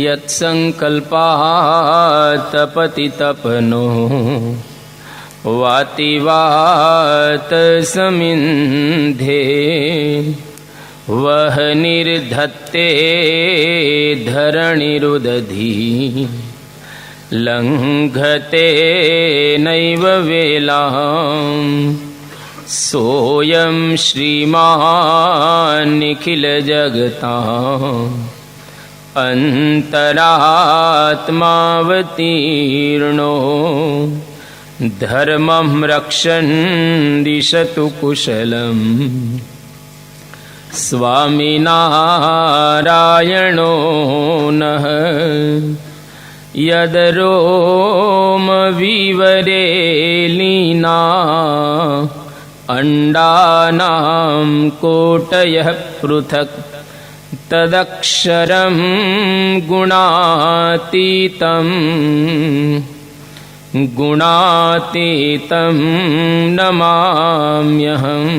यत्संकल्पात् तपतितपनो वातिवात समिन्धे वह निर्धत्ते धरणिरुदधी लंघते नैव वेलां सोऽयं श्रीमान् निखिल जगतां अंतरात्मावतीर्णो धर्मं रक्षन् दिशतु कुशलम् स्वामिनारायणो नः यदरोमवीवरे लीना अंडानां कोटयः पृथक् तदक्षरं गुणातीतं नमाम्यहम्।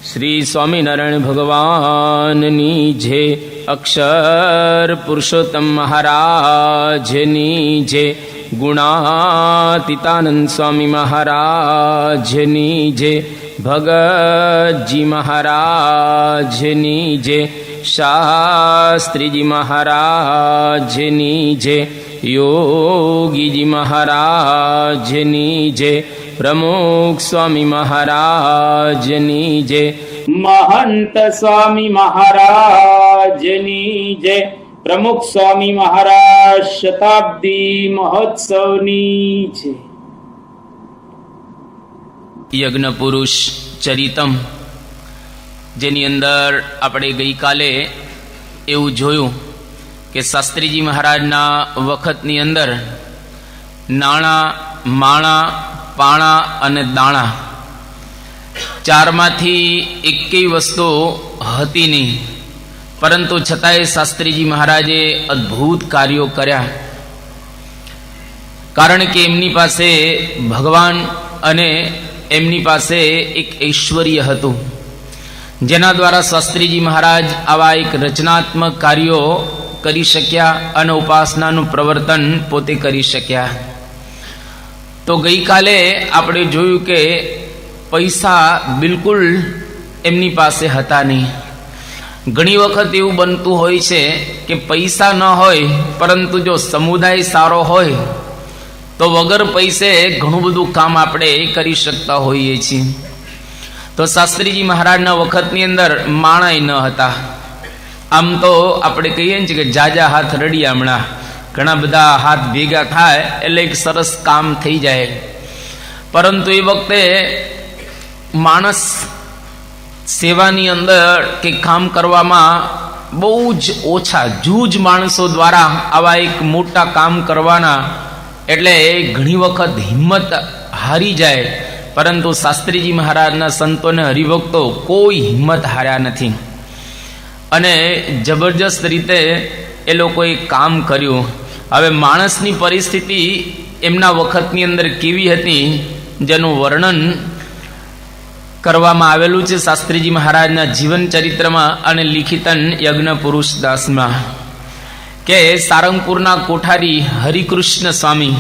श्री स्वामीनारायण भगवाननी जय। अक्षर पुरुषोत्तम महाराजनी जय। गुणातीतानंद स्वामी महाराजनी जय। भगत जी महाराजनी जय। शास्त्री जी महाराजनी जय। योगी जी महाराजनी जय। प्रमुख स्वामी महाराजनी जय। महंत स्वामी महाराजनी जय। प्रमुख स्वामी महाराज शताब्दी महोत्सवनी जय। यज्ञ पुरुष चरितम जेनी अंदर આપણે ગઈકાલે એવું જોયું કે શાસ્ત્રીજી મહારાજના વખતની અંદર નાણા માણા પાણા અને દાણા ચારમાંથી એકેય વસ્તુ હતી નહીં, પરંતુ છતાંય શાસ્ત્રીજી મહારાજે અદ્ભુત કાર્યો કર્યા, કારણ કે એમની પાસે ભગવાન અને એમની પાસે એક ઐશ્વર્ય હતું, જેના દ્વારા શાસ્ત્રીજી મહારાજ આવા એક રચનાત્મક કાર્યો કરી શક્યા અને ઉપાસનાનું પ્રવર્તન પોતે કરી શક્યા। તો ગઈકાલે આપણે જોયું કે પૈસા બિલકુલ એમની પાસે હતા નહીં। ઘણી વખત એવું બનતું હોય છે કે પૈસા ન હોય, પરંતુ જો સમુદાય સારો હોય તો વગર પૈસે ઘણું બધું કામ આપણે કરી શકતા હોઈએ છીએ। તો શાસ્ત્રીજી મહારાજના વખતની અંદર માણાય ન હતા। આમ તો આપણે કહીએ છીએ કે જાજા હાથ રડિયામણા, ઘણા બધા હાથ ભેગા થાય એટલે એક સરસ કામ થઈ જાય, પરંતુ એ વખતે માણસ સેવાની અંદર કે કામ કરવામાં બહુ જ ઓછા, જૂજ માણસો દ્વારા આવા એક મોટા કામ કરવાના એટલે ઘણી વખત હિંમત હારી જાય, પરંતુ શાસ્ત્રીજી મહારાજના સંતોને હરિભક્તો કોઈ હિંમત હાર્યા નથી અને જબરજસ્ત રીતે એ લોકોએ કામ કર્યું। હવે માણસની પરિસ્થિતિ એમના વખતની અંદર કેવી હતી જેનું વર્ણન કરવામાં આવેલું છે શાસ્ત્રીજી મહારાજના જીવન ચરિત્રમાં અને લિખિતન યજ્ઞ પુરુષ દાસમાં, કે સારંગપુરના કોઠારી હરિકૃષ્ણ સ્વામી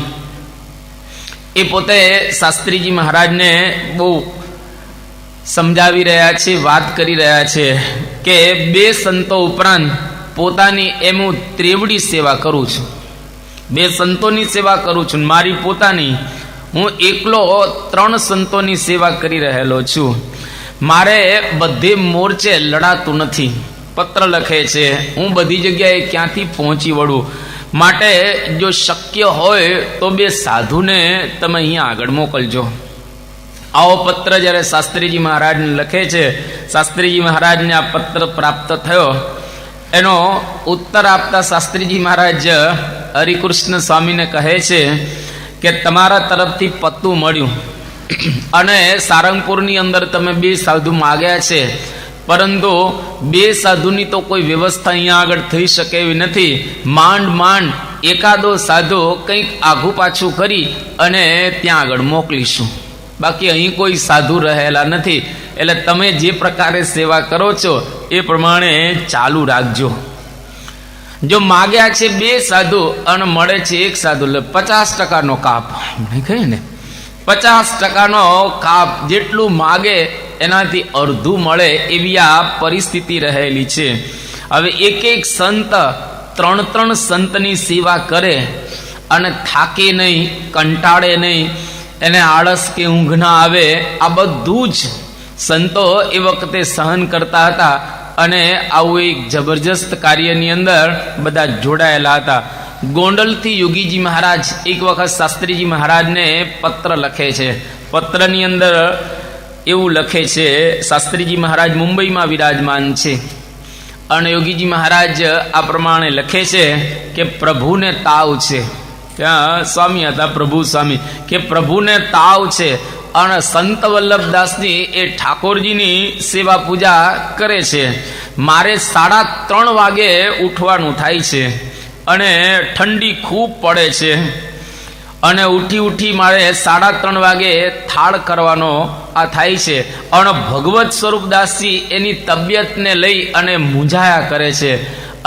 એ પોતે શાસ્ત્રીજી મહારાજને બહુ સમજાવી રહ્યા છે, વાત કરી રહ્યા છે કે બે સંતો ઉપરાંત પોતાની એમ હું ત્રેવડી સેવા કરું છું, બે સંતોની સેવા કરું છું, મારી પોતાની હું એકલો 3 સંતોની સેવા કરી રહેલો છું, મારે બધે મોરચે લડાતું નથી। પત્ર લખે છે, હું બધી જગ્યાએ ક્યાંથી પહોંચી વળું, માટે જો શક્ય હોય તો બે સાધુને તમે અહીંયા આગળ મોકલજો। આવો પત્ર જ્યારે શાસ્ત્રીજી મહારાજને લખે છે, શાસ્ત્રીજી મહારાજને આ પત્ર પ્રાપ્ત થયો, એનો ઉત્તર આપતા શાસ્ત્રીજી મહારાજ હરિકૃષ્ણ સ્વામીને કહે છે કે તમારા તરફથી પત્તું મળ્યું અને સારંગપુરની અંદર તમે બે સાધુ માગ્યા છે, પરંતુ બે સાધુની તો કોઈ વ્યવસ્થા અહીંયા આગળ થઈ શકે એવી નથી, માંડ માંડ એકાદો સાધુ કંઈક આઘું પાછું કરી અને ત્યાં આગળ મોકલીશું, બાકી અહીં કોઈ સાધુ રહેલા નથી, એટલે તમે જે પ્રકારે સેવા કરો છો એ પ્રમાણે ચાલુ રાખજો। જો માગ્યા છે 2 સાધુ અને મળે છે 1 સાધુ, એટલે 50% કાપ નહીં કહે ને, 50% કાપ, જેટલું માગે એનાથી અડધું મળે એવી આ પરિસ્થિતિ રહેલી છે. હવે એક સંત 3 સંતની સેવા કરે અને થાકે નહીં, કંટાળે નહીં, એને આળસ કે ઊંઘ ના આવે, આ બધું જ સંતો એ વખતે સહન કરતા હતા અને આવું એક જબરજસ્ત કાર્યની અંદર બધા જોડાયેલા હતા. ગોંડલથી યોગીજી મહારાજ એક વખત શાસ્ત્રીજી મહારાજને પત્ર લખે છે. પત્રની અંદર એવું લખે છે, શાસ્ત્રીજી મહારાજ મુંબઈમાં વિરાજમાન છે અને યોગીજી મહારાજ આ પ્રમાણે લખે છે કે પ્રભુને તાવ છે. ત્યાં સ્વામી હતા પ્રભુ સ્વામી, કે પ્રભુને તાવ છે અને સંત વલ્લભદાસની એ ઠાકોરજીની સેવા પૂજા કરે છે. મારે 3:30 વાગે ઉઠવાનું થાય છે અને ઠંડી ખૂબ પડે છે અને ઉઠી મારે 3:30 વાગે થાળ કરવાનો આ થાય છે અને ભગવત સ્વરૂપદાસજી એની તબિયતને લઈ અને મૂંઝાયા કરે છે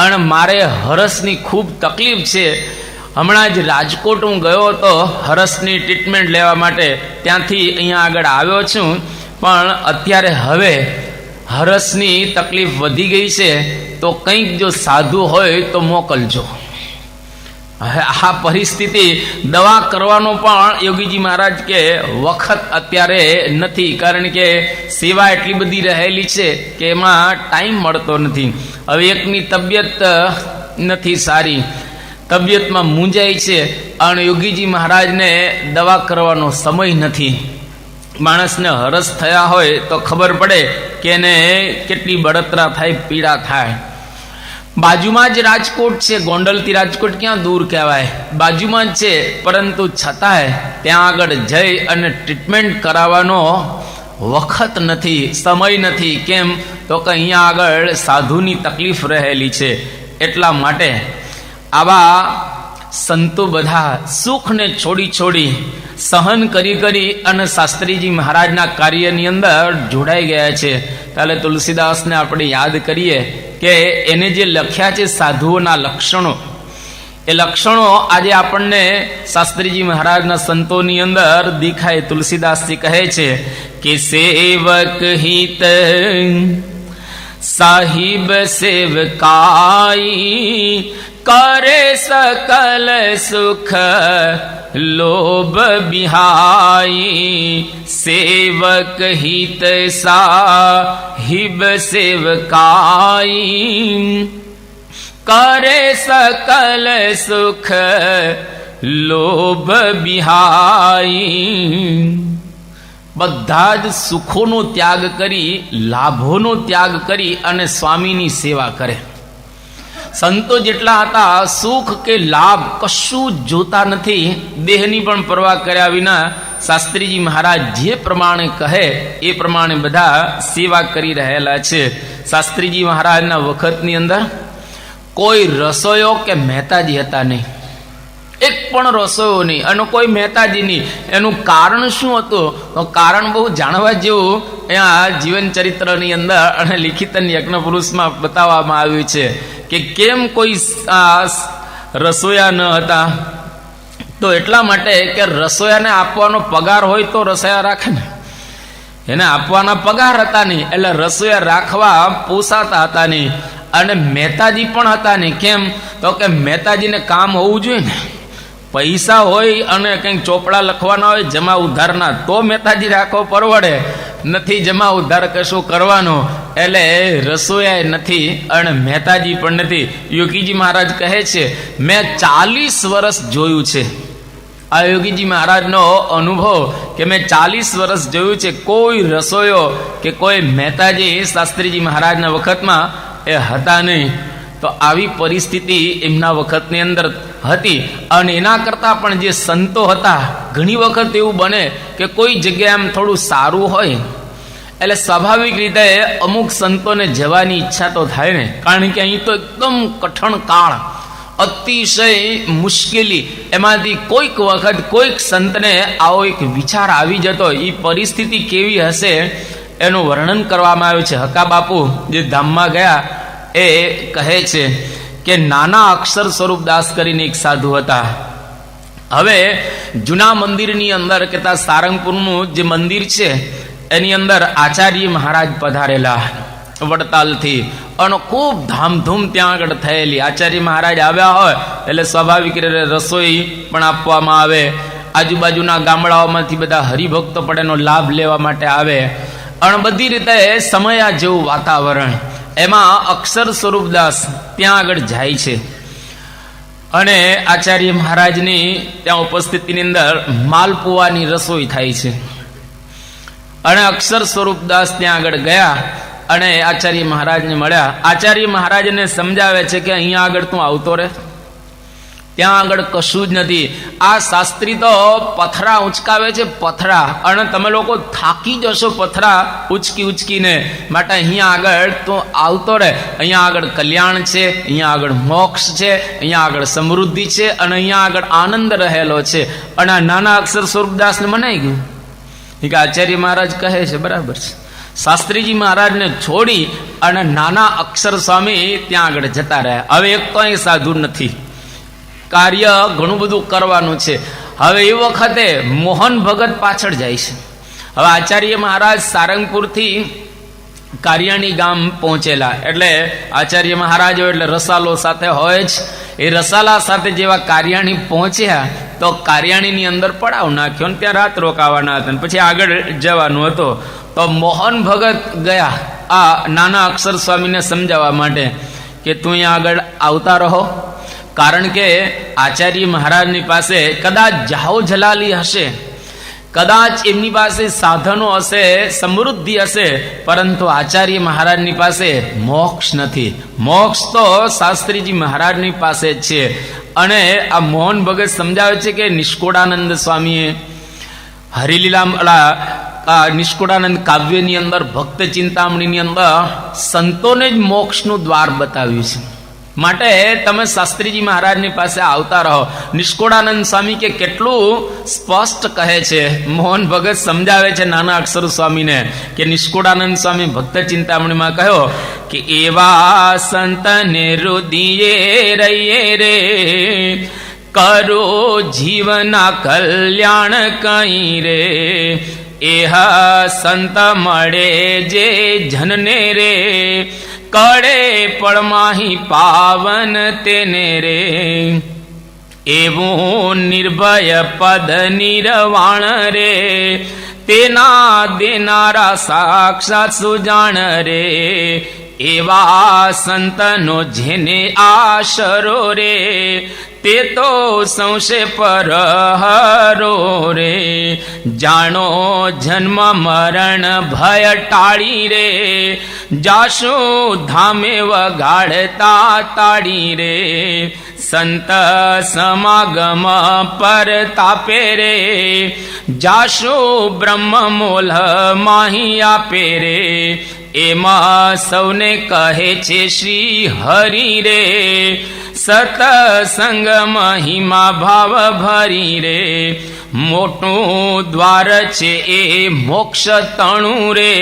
અને મારે હરસની ખૂબ તકલીફ છે. હમણાં જ રાજકોટ હું ગયો હતો હરસની ટ્રીટમેન્ટ લેવા માટે, ત્યાંથી અહીંયા આગળ આવ્યો છું, પણ અત્યારે હવે હરસની તકલીફ વધી ગઈ છે, તો કંઈક જો સાધુ હોય તો મોકલજો. હવે આ પરિસ્થિતિ, દવા કરવાનો પણ યોગીજી મહારાજ કે વખત અત્યારે નથી, કારણ કે સેવા એટલી બધી રહેલી છે કે એમાં ટાઈમ મળતો નથી. હવે એકની તબિયત નથી સારી, તબિયતમાં મૂંઝાય છે અને યોગીજી મહારાજને દવા કરવાનો સમય નથી. માણસને હરસ થયા હોય તો ખબર પડે કે એને કેટલી બળતરા થાય, પીડા થાય. બાજુમાં જ રાજકોટ છે, ગોંડલથી રાજકોટ ક્યાં દૂર કહેવાય, બાજુમાં જ છે, પરંતુ છતાંય ત્યાં આગળ જઈ અને ટ્રીટમેન્ટ કરાવવાનો વખત નથી, સમય નથી. કેમ તો કે અહીંયા આગળ સાધુની તકલીફ રહેલી છે. એટલા માટે આવા સંતો બધા સુખને છોડી સહન કરી અને શાસ્ત્રીજી મહારાજના કાર્યની અંદર જોડાઈ ગયા છે. કાલે તુલસીદાસને આપણે યાદ કરીએ કે એને જે લખ્યા છે સાધુઓના લક્ષણો, એ લક્ષણો આજે આપણને શાસ્ત્રીજી મહારાજના સંતોની અંદર દેખાય. તુલસીદાસજી કહે છે કે સેવક હિત સાહિબ સેવકાઈ કરે સકલ સુખ લોભ બિહાઈ. સેવક હિત સાહિબ સેવકાઈ કરે સકલ સુખ લોભ બિહાઈ. બધા જ સુખોનો ત્યાગ કરી, લાભોનો ત્યાગ કરી અને સ્વામીની સેવા કરે. સંતો જેટલા હતા સુખ કે લાભ કશું જોતા નથી, દેહની પણ પરવા કર્યા વિના શાસ્ત્રીજી મહારાજ જે પ્રમાણે કહે એ પ્રમાણે બધા સેવા કરી રહેલા છે. શાસ્ત્રીજી મહારાજના વખતની અંદર કોઈ રસોયો કે મહેતાજી હતા નહીં, એક પણ રસોયો નહીં અને કોઈ મહેતાજી નહીં. એનું કારણ શું હતું? તો કારણ બહુ જાણવા જેવું અહીંયા જીવન ચરિત્રની અંદર અને લિખિત યજ્ઞ પુરુષમાં બતાવવામાં આવ્યું છે કે કેમ કોઈ રસોયા ન હતા. તો એટલા માટે કે રસોયાને આપવાનો પગાર હોય તો રસોયા રાખે ને, એને આપવાના પગાર હતા નહીં, એટલે રસોયા રાખવા પોસાતા હતા નહીં. અને મહેતાજી પણ હતા નહીં. કેમ તો કે મહેતાજીને કામ હોવું જોઈએ ને, પૈસા હોય અને કંઈક ચોપડા લખવાના હોય જમા ઉધારના, તો મહેતાજી રાખવો પરવડે, નથી જમા ઉધાર કશું કરવાનું, એટલે રસોયા નથી અને મહેતાજી પણ નથી. યોગીજી મહારાજ કહે છે મેં 40 વર્ષ જોયું છે. આ યોગીજી મહારાજનો અનુભવ કે મેં 40 વર્ષ જોયું છે, કોઈ રસોયો કે કોઈ મહેતાજી શાસ્ત્રીજી મહારાજના વખતમાં એ હતા નહીં. તો આવી પરિસ્થિતિ એમના વખતની અંદર હતી. અને એના કરતાં પણ જે સંતો હતા, ઘણી વખત એવું બને કે કોઈ જગ્યાએ આમ થોડું સારું હોય એટલે સ્વાભાવિક રીતે અમુક સંતોને જવાની ઈચ્છા તો થાય ને, કારણ કે અહીં તો એકદમ કઠણ કાળ, અતિશય મુશ્કેલી, એમાંથી કોઈક વખત કોઈક સંતને આવો એક વિચાર આવી જતો. એ પરિસ્થિતિ કેવી હશે એનું વર્ણન કરવામાં આવ્યું છે. હકા બાપુ જે ધામમાં ગયા એ કહે છે કે નાના અક્ષર સ્વરૂપદાસ કરીને એક સાધુ હતા. હવે જૂના મંદિરની અંદર કે સારંગપુરનું જે મંદિર છે એની અંદર આચાર્ય મહારાજ પધારેલા વડતાલથી, અને ખૂબ ધામધૂમ ત્યાં આગળ થયેલી. આચાર્ય મહારાજ આવ્યા હોય એટલે સ્વાભાવિક રીતે રસોઈ પણ આપવામાં આવે. આજુબાજુના ગામડાઓમાંથી બધા હરિભક્તો પણ એનો લાભ લેવા માટે આવે. અને બધી રીતે સમયા જેવું વાતાવરણ. એમાં અક્ષર સ્વરૂપદાસ ત્યાં આગળ જાય છે અને આચાર્ય મહારાજની ત્યાં ઉપસ્થિતિની અંદર માલપુવાની રસોઈ થાય છે. અને અક્ષર સ્વરૂપદાસ ત્યાં આગળ ગયા અને આચાર્ય મહારાજને મળ્યા. આચાર્ય મહારાજને સમજાવે છે કે અહીંયા આગળ તું આવતો રહે, ત્યાં આગળ કશું જ નથી. આ શાસ્ત્રી તો પથરા ઉંચકાવે છે, પથરા, અને તમે લોકો થાકી જશો પથરા ઉચકી ઉચકીને, માટે અહીંયા આગળ તું આવતો રહે. અહીંયા આગળ કલ્યાણ છે, અહીંયા આગળ મોક્ષ છે, અહીંયા આગળ સમૃદ્ધિ છે, અને અહીંયા આગળ આનંદ રહેલો છે. અને આ નાના અક્ષર સ્વરૂપદાસને મનાઈ ગયું કે આચાર્ય મહારાજ કહે છે બરાબર છે. શાસ્ત્રીજી મહારાજને છોડી અને નાના અક્ષર સ્વામી ત્યાં આગળ જતા રહ્યા. હવે એક તો અહીં સાધુ નથી, કાર્ય ઘણું બધું કરવાનું છે. હવે એ વખતે મોહન ભગત પાછળ જાય છે. હવે આચાર્ય મહારાજ સારંગપુરથી કારિયાણી ગામ પહોંચેલા, એટલે આચાર્ય મહારાજો એટલે રસાલો સાથે હોય જ. એ રસાલા સાથે જેવા કારિયાણી પહોંચ્યા તો કારિયાણીની અંદર પડાવ નાખ્યો ને ત્યાં રાત રોકાવાના હતા, પછી આગળ જવાનું હતું. તો મોહન ભગત ગયા આ નાના અક્ષર સ્વામીને સમજાવવા માટે કે તું અહીંયા આગળ આવતા રહો, કારણ કે આચાર્ય મહારાજની પાસે કદાચ જાહો જલાલી હશે, કદાચ એમની પાસે સાધનો હશે, સમૃદ્ધિ હશે, પરંતુ આચાર્ય મહારાજની પાસે મોક્ષ નથી. મોક્ષ તો શાસ્ત્રીજી મહારાજની પાસે જ છે. અને આ મોહન ભગત સમજાવે છે કે નિષ્કુળાનંદ સ્વામીએ હરિલીલા નિષ્કુળાનંદ કાવ્યની અંદર, ભક્ત ચિંતામણીની અંદર સંતોને જ મોક્ષનું દ્વાર બતાવ્યું છે. માટે તમે શાસ્ત્રીજી મહારાજની પાસે આવતા રહો. નિષ્કુળાનંદ સ્વામી કે કેટલું સ્પષ્ટ કહે છે, મોહન ભગત સમજાવે છે નાના અક્ષર સ્વામીને કે નિષ્કુળાનંદ સ્વામી ભક્ત ચિંતામણીમાં કહ્યો કે એવા સંતને રુદિયે રહીએ રે, કરો જીવના કલ્યાણ કઈ રે, એહ સંત મળે જે જનને રે, કડે પડમાહી પાવન તેને રે, એવું નિર્ભય પદ નિર્વાણ રે, તેના દેનારા સાક્ષાત સુજાણ રે, એવા સંતનો જેને આશરો રે, તે તો સૌશે પરહરો રે, જાણો જન્મ મરણ ભય ટાળી રે, જાશો ધામે વગાડતા તાળી રે, સંત સમાગમ પર તાપે રે, જાશો બ્રહ્મ મોલ માહી આપે રે, એમાં સૌને કહે છે શ્રી હરિ રે, સતસંગ મહિમા ભાવ ભરી રે, મોટું દ્વાર છે એ મોક્ષ તણું રે,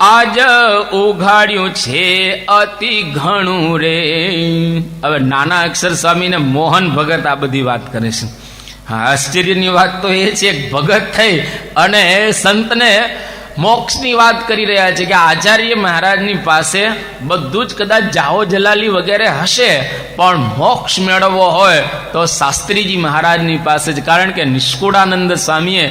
આજ ઉઘાડ્યું છે અતિ ઘણું રે. હવે નાના અક્ષર સ્વામીને મોહન ભગત આ બધી વાત કરે છે. હા, આશ્ચર્યની વાત તો એ છે, ભગત થઈ અને સંતને મોક્ષની વાત કરી રહ્યા છે કે આચાર્ય મહારાજની પાસે બધું જ કદાચ જાહો જલાલી વગેરે હશે, પણ મોક્ષ મેળવવો હોય તો શાસ્ત્રીજી મહારાજની પાસે જ. કારણ કે નિષ્કુળાનંદ સ્વામીએ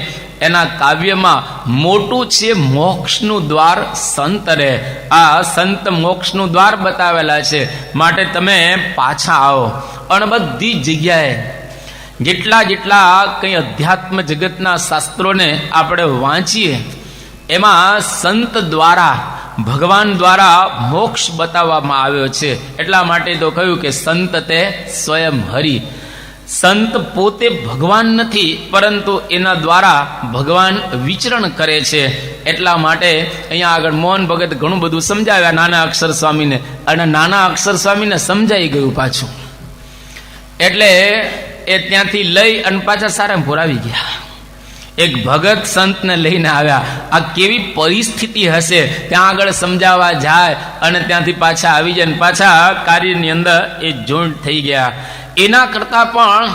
એના કાવ્યમાં મોટું છે મોક્ષનું દ્વાર સંત રે, આ સંત મોક્ષનું દ્વાર બતાવેલા છે. માટે તમે પાછા આવો. અને બધી જગ્યાએ જેટલા કંઈ અધ્યાત્મ જગતના શાસ્ત્રોને આપણે વાંચીએ એમાં સંત દ્વારા, ભગવાન દ્વારા મોક્ષ બતાવવામાં આવ્યો છે. એટલા માટે તો કહ્યું કે સંત તે સ્વયં હરિ. સંત પોતે ભગવાન નથી, પરંતુ એના દ્વારા ભગવાન વિચરણ કરે છે. એટલા માટે અહીંયા આગળ મોહન ભગત ઘણું બધું સમજાવ્યા નાના અક્ષર સ્વામીને, અને નાના અક્ષર સ્વામીને સમજાઈ ગયું પાછું. એટલે એ ત્યાંથી લઈ અને પાછા સારંગપુર આવી ગયા. એક ભગત સંતને લઈને આવ્યા. આ કેવી પરિસ્થિતિ હશે, ત્યાં આગળ સમજાવવા જાય અને ત્યાંથી પાછા આવી જાય, પાછા કાર્યની અંદર એ જોઈન્ટ થઈ ગયા. એના કરતાં પણ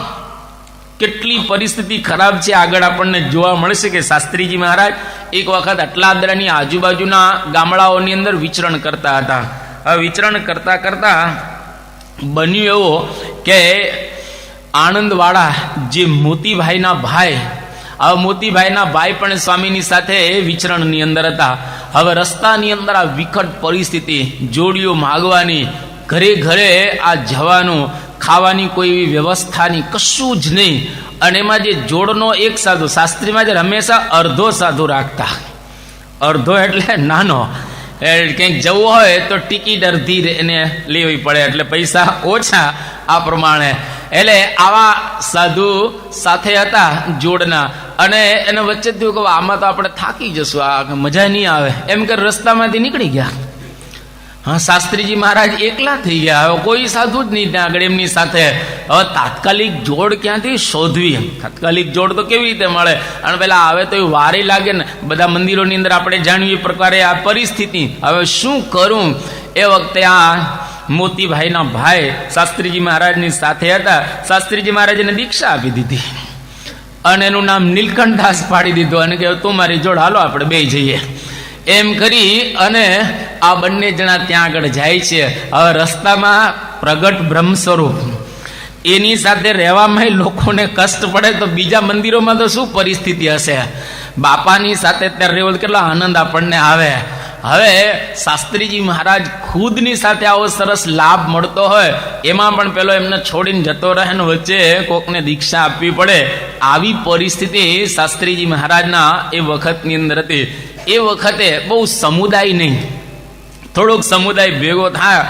કેટલી પરિસ્થિતિ ખરાબ છે આગળ આપણને જોવા મળશે કે શાસ્ત્રીજી મહારાજ એક વખત અટલાદરાની આજુબાજુના ગામડાઓની અંદર વિચરણ કરતા હતા. હવે વિચરણ કરતા કરતા બન્યું એવો કે આણંદવાળા જે મોતીભાઈના ભાઈ, હવે મોતીભાઈના ભાઈ પણ સ્વામીની સાથે વિચરણની અંદર હતા. હવે રસ્તાની અંદર આ વિકટ પરિસ્થિતિ, જોડીઓ માગવાની, ઘરે ઘરે આ જવાનું, ખાવાની કોઈ એવી વ્યવસ્થાની કશું જ નહીં. અને એમાં જે જોડનો એક સાધુ, શાસ્ત્રીમાં જે હંમેશા અડધો સાધુ રાખતા, અડધો એટલે નાનો, ક્યાંક જવું હોય તો ટિકિટ અડધી એને લેવી પડે, એટલે પૈસા ઓછા આ પ્રમાણે. એટલે આવા સાધુ સાથે હતા જોડના. અને એને વચ્ચે થયું કે આમાં તો આપણે થાકી જશું, આ મજા નહીં આવે, એમ કે રસ્તામાંથી નીકળી ગયા. હા, શાસ્ત્રીજી મહારાજ એકલા થઈ ગયા. હવે કોઈ સાધુ જ નહીં ત્યાં આગળ એમની સાથે. હવે તાત્કાલિક જોડ ક્યાંથી શોધવી? તાત્કાલિક જોડ તો કેવી રીતે મળે? અને પેલા આવે તો એ વારે લાગે ને. બધા મંદિરોની અંદર આપણે જાણ્યું એ પ્રકારે આ પરિસ્થિતિ. હવે શું કરું? એ વખતે આ મોતીભાઈના ભાઈ શાસ્ત્રીજી મહારાજની સાથે હતા. શાસ્ત્રીજી મહારાજને દીક્ષા આપી દીધી અને એનું નામ નીલકંઠદાસ પાડી દીધું અને કે તું મારી જોડ, હાલો આપણે બે જઈએ. એમ કરી અને આ બંને જણા ત્યાં આગળ જાય છે. હવે રસ્તામાં પ્રગટ બ્રહ્મ સ્વરૂપ, એની સાથે રહેવામાં લોકોને કષ્ટ પડે તો બીજા મંદિરોમાં તો શું પરિસ્થિતિ હશે? બાપાની સાથે ત્યાં રહેવો કેટલો આનંદ આપણને આવે. હવે શાસ્ત્રીજી મહારાજ ખુદની સાથે આવો સરસ લાભ મળતો હોય, એમાં પણ પેલો એમને છોડીને જતો રહે ને વચ્ચે કોકને દીક્ષા આપવી પડે, આવી પરિસ્થિતિ શાસ્ત્રીજી મહારાજના એ વખતની અંદર હતી. એ વખતે બહુ સમુદાય નહીં, થોડોક સમુદાય ભેગો થાય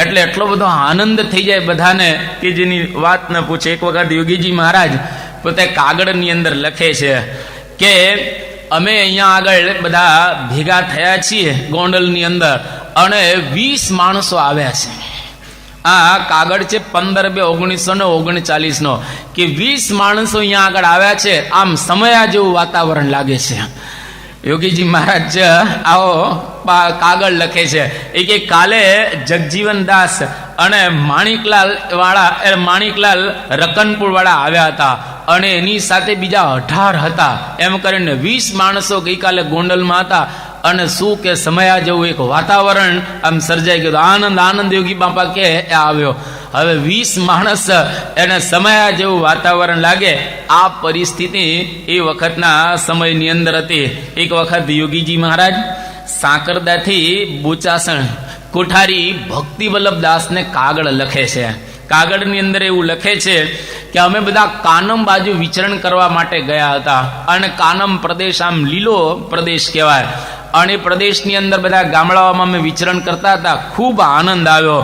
એટલે એટલો બધો આનંદ થઈ જાય બધાને કે જેની વાત ન પૂછે. એક વખત યોગીજી મહારાજ પોતે કાગળની અંદર લખે છે કે અમે અહીંયા આગળ બધા ભેગા થયા છીએ ગોંડલની અંદર અને 20 માણસો આવ્યા છે. આ કાગળ છે 15/1939 કે 20 માણસો અહીંયા આગળ આવ્યા છે. આમ સમયા જેવું વાતાવરણ લાગે છે. યોગીજી મહારાજ આવો કાગળ લખે છે. એ કે કાલે જગજીવન દાસ અને માણિકલાલ રકનપુર વાળા આવ્યા હતા અને એની સાથે બીજા 18 હતા. એમ કરીને 20 માણસો ગઈકાલે ગોંડલમાં હતા. અને શું કે સમયા જેવું એક વાતાવરણ આમ સર્જાઈ ગયું. આનંદ આનંદ યોગી બાપા કે આવ્યો. હવે 20 માણસ એને સમયા જેવું વાતાવરણ લાગે. આ પરિસ્થિતિ એ વખતના સમયની અંદર હતી. એક વખત યોગીજી મહારાજ સાંકરદાથી બોચાસણ કોઠારી ભક્તિવલ્લભ દાસને કાગળ લખે છે. કાગળની અંદર એવું લખે છે કે અમે બધા કાનમ બાજુ વિચરણ કરવા માટે ગયા હતા. અને કાનમ પ્રદેશ આમ લીલો પ્રદેશ કહેવાય. અને પ્રદેશની અંદર બધા ગામડાઓમાં અમે વિચરણ કરતા હતા. ખૂબ આનંદ આવ્યો.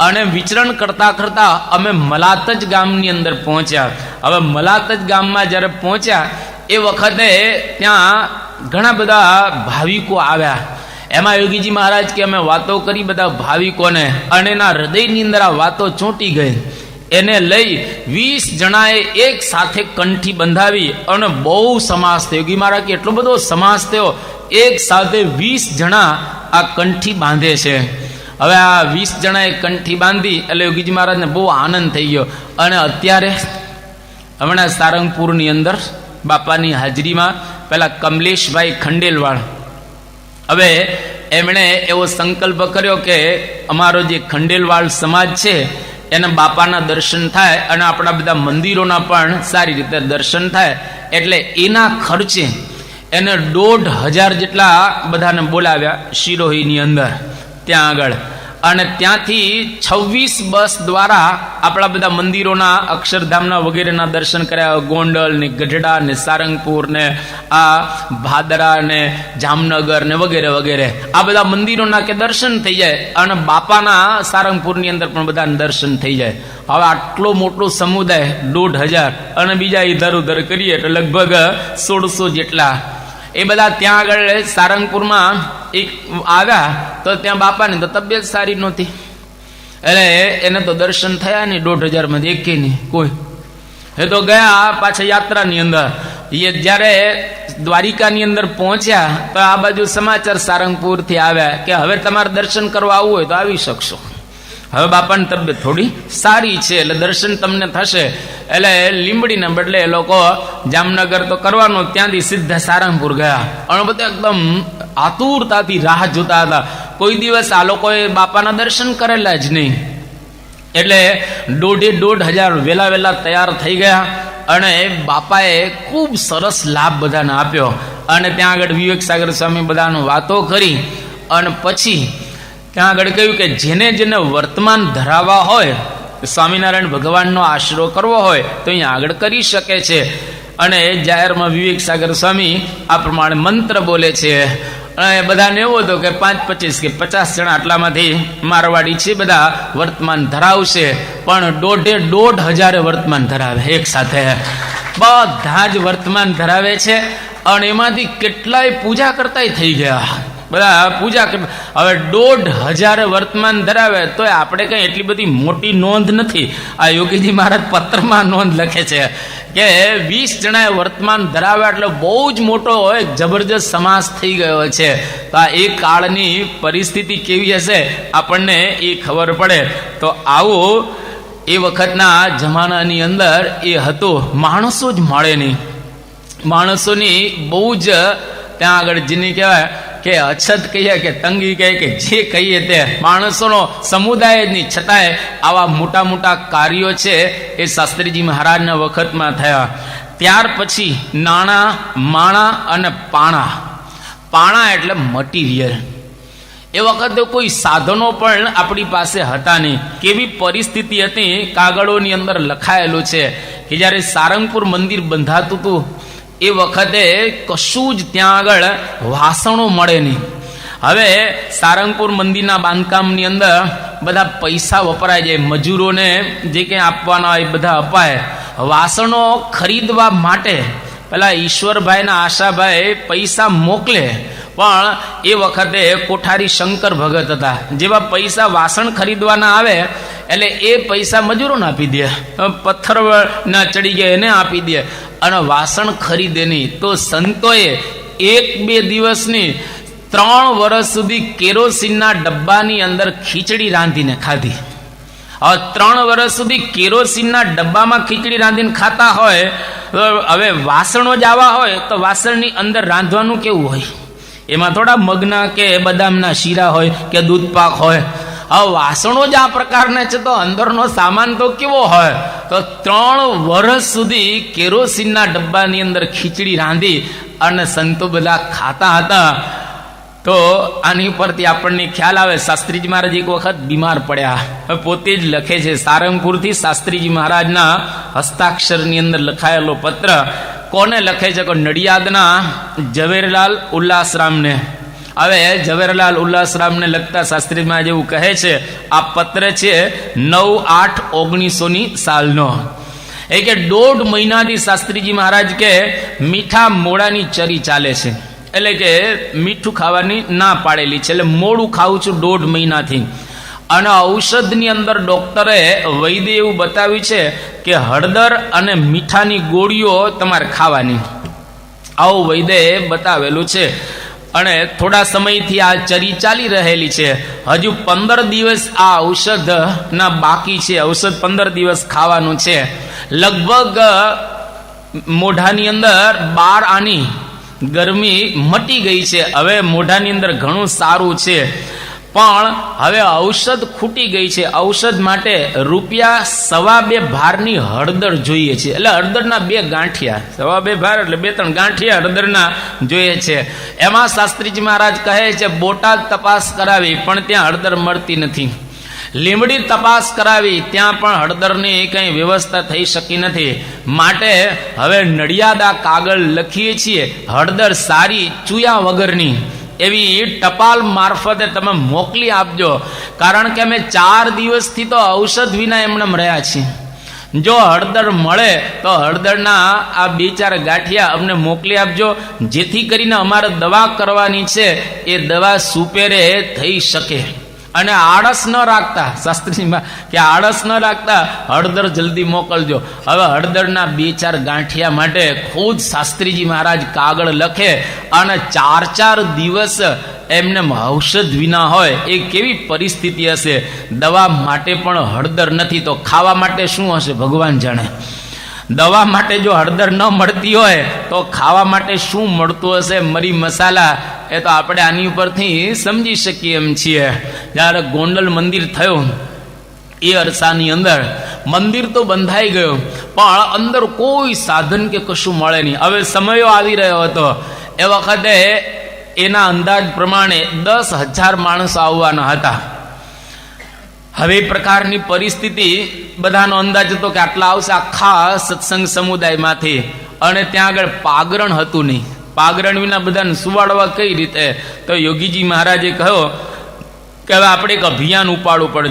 અને વિચરણ કરતા કરતા અમે મલાતજ ગામની અંદર પહોંચ્યા. હવે મલાતજ ગામમાં જ્યારે પહોંચ્યા એ વખતે ત્યાં ઘણા બધા ભાવિકો આવ્યા. એમાં યોગીજી મહારાજ કે અમે વાતો કરી બધા ભાવિકોને, અને એના હૃદયની અંદર આ વાતો ચોંટી ગઈ. એને લઈ 20 જણાએ એક સાથે કંઠી બંધાવી અને બહુ સમાસ થયો. યોગી મહારાજ કે એટલો બધો સમાસ થયો, એક સાથે 20 જણા આ કંઠી બાંધે છે. હવે આ 20 જણાએ કંઠી બાંધી એટલે યોગીજી મહારાજને બહુ આનંદ થઈ ગયો. અને અત્યારે હમણાં સારંગપુરની અંદર બાપાની હાજરીમાં પેલા કમલેશભાઈ ખંડેલવાળ, હવે એમણે એવો સંકલ્પ કર્યો કે અમારો જે ખંડેલવાળ સમાજ છે એના બાપાના દર્શન થાય અને આપણા બધા મંદિરોના પણ સારી રીતે દર્શન થાય. એટલે એના ખર્ચે એને 1,500 જેટલા બધાને બોલાવ્યા શિરોહીની અંદર ત્યાં આગળ. અને ત્યાંથી 26 બસ દ્વારા આપણા બધા મંદિરોના અક્ષરધામના વગેરેના દર્શન કર્યા. ગોંડલ ને ગઢડા ને સારંગપુર ને આ ભાદરા ને જામનગર ને વગેરે વગેરે આ બધા મંદિરોના કે દર્શન થઈ જાય. અને બાપાના સારંગપુરની અંદર પણ બધા દર્શન થઈ જાય. હવે આટલો મોટો સમુદાય 1,500 અને બીજા ઇધર ઉધર કરીએ એટલે લગભગ 1,600 જેટલા એ બધા ત્યાં આગળ સારંગપુરમાં એક આવ્યા. તો ત્યાં બાપાની તો તબિયત સારી નહોતી એટલે એને તો દર્શન થયા નહીં 1,500 માંથી એકે નહીં કોઈ. એ તો ગયા પાછા યાત્રાની અંદર. એ જ્યારે દ્વારિકાની અંદર પહોંચ્યા તો આ બાજુ સમાચાર સારંગપુરથી આવ્યા કે હવે તમારે દર્શન કરવા આવવું હોય તો આવી શકશો. હવે બાપાની તબિયત થોડી સારી છે એટલે દર્શન તમને થશે. એટલે લીંબડીને બદલે એ લોકો જામનગર તો કરવાનું, ત્યાંથી સીધા સારંગપુર ગયા અને બધા એકદમ આતુરતાથી રાહ જોતા હતા. કોઈ દિવસ આ લોકોએ બાપાના દર્શન કરેલા જ નહીં. એટલે 1,500 વેલા તૈયાર થઈ ગયા અને બાપાએ ખૂબ સરસ લાભ બધાને આપ્યો. અને ત્યાં આગળ વિવેક સાગર સ્વામી બધાનો વાતો કરી અને પછી ત્યાં આગળ કહ્યું કે જેને જેને વર્તમાન ધરાવવા હોય, સ્વામિનારાયણ ભગવાનનો આશરો કરવો હોય તો અહીંયા આગળ કરી શકે છે. અને જાહેરમાં વિવેક સાગર સ્વામી આ પ્રમાણે મંત્ર બોલે છે. અને બધાને એવું હતું કે 5, 25 કે 50 જણા આટલામાંથી મારવાડી છે બધા વર્તમાન ધરાવશે, પણ 1,500 વર્તમાન ધરાવે એક સાથે. બધા જ વર્તમાન ધરાવે છે અને એમાંથી કેટલાય પૂજા કરતાય થઈ ગયા. બધા પૂજા હવે 1,500 વર્તમાન ધરાવે તો આપણે કઈ એટલી બધી મોટી નોંધ નથી. આ યોગીજી મહારાજ પત્રમાં નોંધ લખે છે કે 20 જણાએ વર્તમાન ધરાવ્યા એટલે બહુ જ મોટો હોય, જબરજસ્ત સમાસ થઈ ગયો છે. તો આ એ કાળની પરિસ્થિતિ કેવી હશે આપણને એ ખબર પડે. તો આવું એ વખતના જમાનાની અંદર એ હતું. માણસો જ મળે નહીં, માણસોની બહુ જ ત્યાં આગળ જેની કહેવાય કે અછત કહીએ કે તંગી કહીએ કે જે કહીએ તે માણસોનો સમુદાય જ નહીં, છતાંય આવા મોટા મોટા કાર્યો છે એ શાસ્ત્રીજી મહારાજના વખતમાં થયા. ત્યાર પછી નાણાં, માણા અને પાણા. પાણા એટલે મટીરિયલ. એ વખતે કોઈ સાધનો પણ આપણી પાસે હતા નહીં. કેવી પરિસ્થિતિ હતી કાગળોની અંદર લખાયેલું છે કે જ્યારે સારંગપુર મંદિર બંધાતું હતું એ વખતે કશું જ ત્યાં આગળ વાસણો મળે નહીં. હવે સારંગપુર મંદિરના બાંધકામની અંદર બધા પૈસા વપરાય જાય, મજૂરોને જે કંઈ આપવાના હોય બધા અપાય. વાસણો ખરીદવા માટે પેલા ઈશ્વરભાઈના આશાભાઈ પૈસા મોકલે, પણ એ વખતે કોઠારી શંકર ભગત હતા. જેવા પૈસા વાસણ ખરીદવાના આવે એટલે એ પૈસા મજૂરોને આપી દે, પથ્થર ના ચડી ગયા એને આપી દે અને વાસણ ખરીદે નહીં. તો સંતોએ 1-2 દિવસની 3 વર્ષ સુધી કેરોસીનના ડબ્બાની અંદર ખીચડી રાંધીને ખાધી. હવે 3 વર્ષ સુધી કેરોસીનના ડબ્બામાં ખીચડી રાંધીને ખાતા હોય, હવે વાસણો જ આવા હોય તો વાસણની અંદર રાંધવાનું કેવું હોય? એમાં થોડા મગના કે બદામના શીરા હોય કે દૂધપાક હોય. હવે વાસણો જ આ પ્રકારના છે તો અંદરનો સામાન તો કેવો હોય? તો 3 વર્ષ સુધી કેરોસીનના ડબ્બાની અંદર ખીચડી રાંધી અને સંતો બધા ખાતા હતા. તો આની પરથી આપણને ખ્યાલ આવે, શાસ્ત્રીજી મહારાજ એક વખત બીમાર પડ્યા. પોતે જ લખે છે, સારંગપુરથી શાસ્ત્રીજી મહારાજના હસ્તાક્ષરની અંદર લખાયેલો પત્ર. કોને લખે છે? નડિયાદના ઝવેરલાલ ઉલ્લાસરામને. હવે ઝવેરલાલ ઉલ્લાસરામને લખતા શાસ્ત્રીમાં જેવું કહે છે, આ પત્ર છે 9/8/1900 સાલનો. એ કે 1.5 મહિનાથી શાસ્ત્રીજી મહારાજ કે મીઠા મોડાની ચરી ચાલે છે, એટલે કે મીઠું ખાવાની ના પાડેલી છે, એટલે મોડું ખાવું છું 1.5 મહિનાથી. અને ઔષધની અંદર ડોક્ટરે વૈદ્ય એવું બતાવ્યું છે કે હળદર અને મીઠાની ગોળીઓ તમારે ખાવાની, આવું વૈદ્યએ બતાવેલું છે. અને થોડા સમયથી આ ચરી ચાલી રહેલી છે. હજુ 15 દિવસ આ ઔષધના બાકી છે. ઔષધ 15 દિવસ ખાવાનું છે. લગભગ મોઢાની અંદર 12 આની ગરમી મટી ગઈ છે. હવે મોઢાની અંદર ઘણું સારું છે, પણ હવે ઔષધ ખૂટી ગઈ છે. ઔષધ માટે ₹2.25 ભારની હળદર જોઈએ છે. એટલે હળદરના 2 ગાંઠિયા, 2.25 ભાર એટલે 2-3 ગાંઠિયા હળદરના જોઈએ છે. એમાં શાસ્ત્રીજી મહારાજ કહે છે બોટાદ તપાસ કરાવી પણ ત્યાં હળદર મળતી નથી. લીંબડી તપાસ કરાવી ત્યાં પણ હળદરની કંઈ વ્યવસ્થા થઈ શકી નથી. માટે હવે નડિયાદા કાગળ લખીએ છીએ, હળદર સારી ચૂયા વગરની એવી ટપાલ મારફતે તમે મોકલી આપજો. કારણ કે અમે 4 દિવસથી તો ઔષધ વિના એમણે રહ્યા છીએ. જો હળદર મળે તો હળદરના આ 2-4 ગાંઠિયા અમને મોકલી આપજો, જેથી કરીને અમારે દવા કરવાની છે એ દવા સુપેરે થઈ શકે. અને આળસ ન રાખતા, શાસ્ત્રીજીમાં કે આળસ ન રાખતા હળદર જલ્દી મોકલજો. હવે હળદરના 2-4 ગાંઠિયા માટે ખુદ શાસ્ત્રીજી મહારાજ કાગળ લખે અને 4-4 દિવસ એમને ઔષધ વિના હોય એ કેવી પરિસ્થિતિ હશે. દવા માટે પણ હળદર નથી તો ખાવા માટે શું હશે ભગવાન જાણે. દવા માટે જો હળદર ન મળતી હોય તો ખાવા માટે શું મળતું હશે, મરી મસાલા. એ તો આપણે આની ઉપરથી સમજી શકીએ એમ છીએ. જ્યારે ગોંડલ મંદિર થયું એ અરસાની અંદર મંદિર તો બંધાઈ ગયું પણ અંદર કોઈ સાધન કે કશું મળે નહીં. હવે સમયો આવી રહ્યો હતો એ વખતે એના અંદાજ પ્રમાણે 10,000 માણસો આવવાના હતા. હવે એ પ્રકારની પરિસ્થિતિ બધાનો અંદાજ હતો કે આટલા આવશે આખા સત્સંગ સમુદાયમાંથી. અને ત્યાં આગળ પાગરણ હતું નહીં. પાગરણ વિના બધાને સુવાડવા કઈ રીતે? તો યોગીજી મહારાજે કહ્યું કે હવે આપણે એક અભિયાન ઉપાડવું પડે.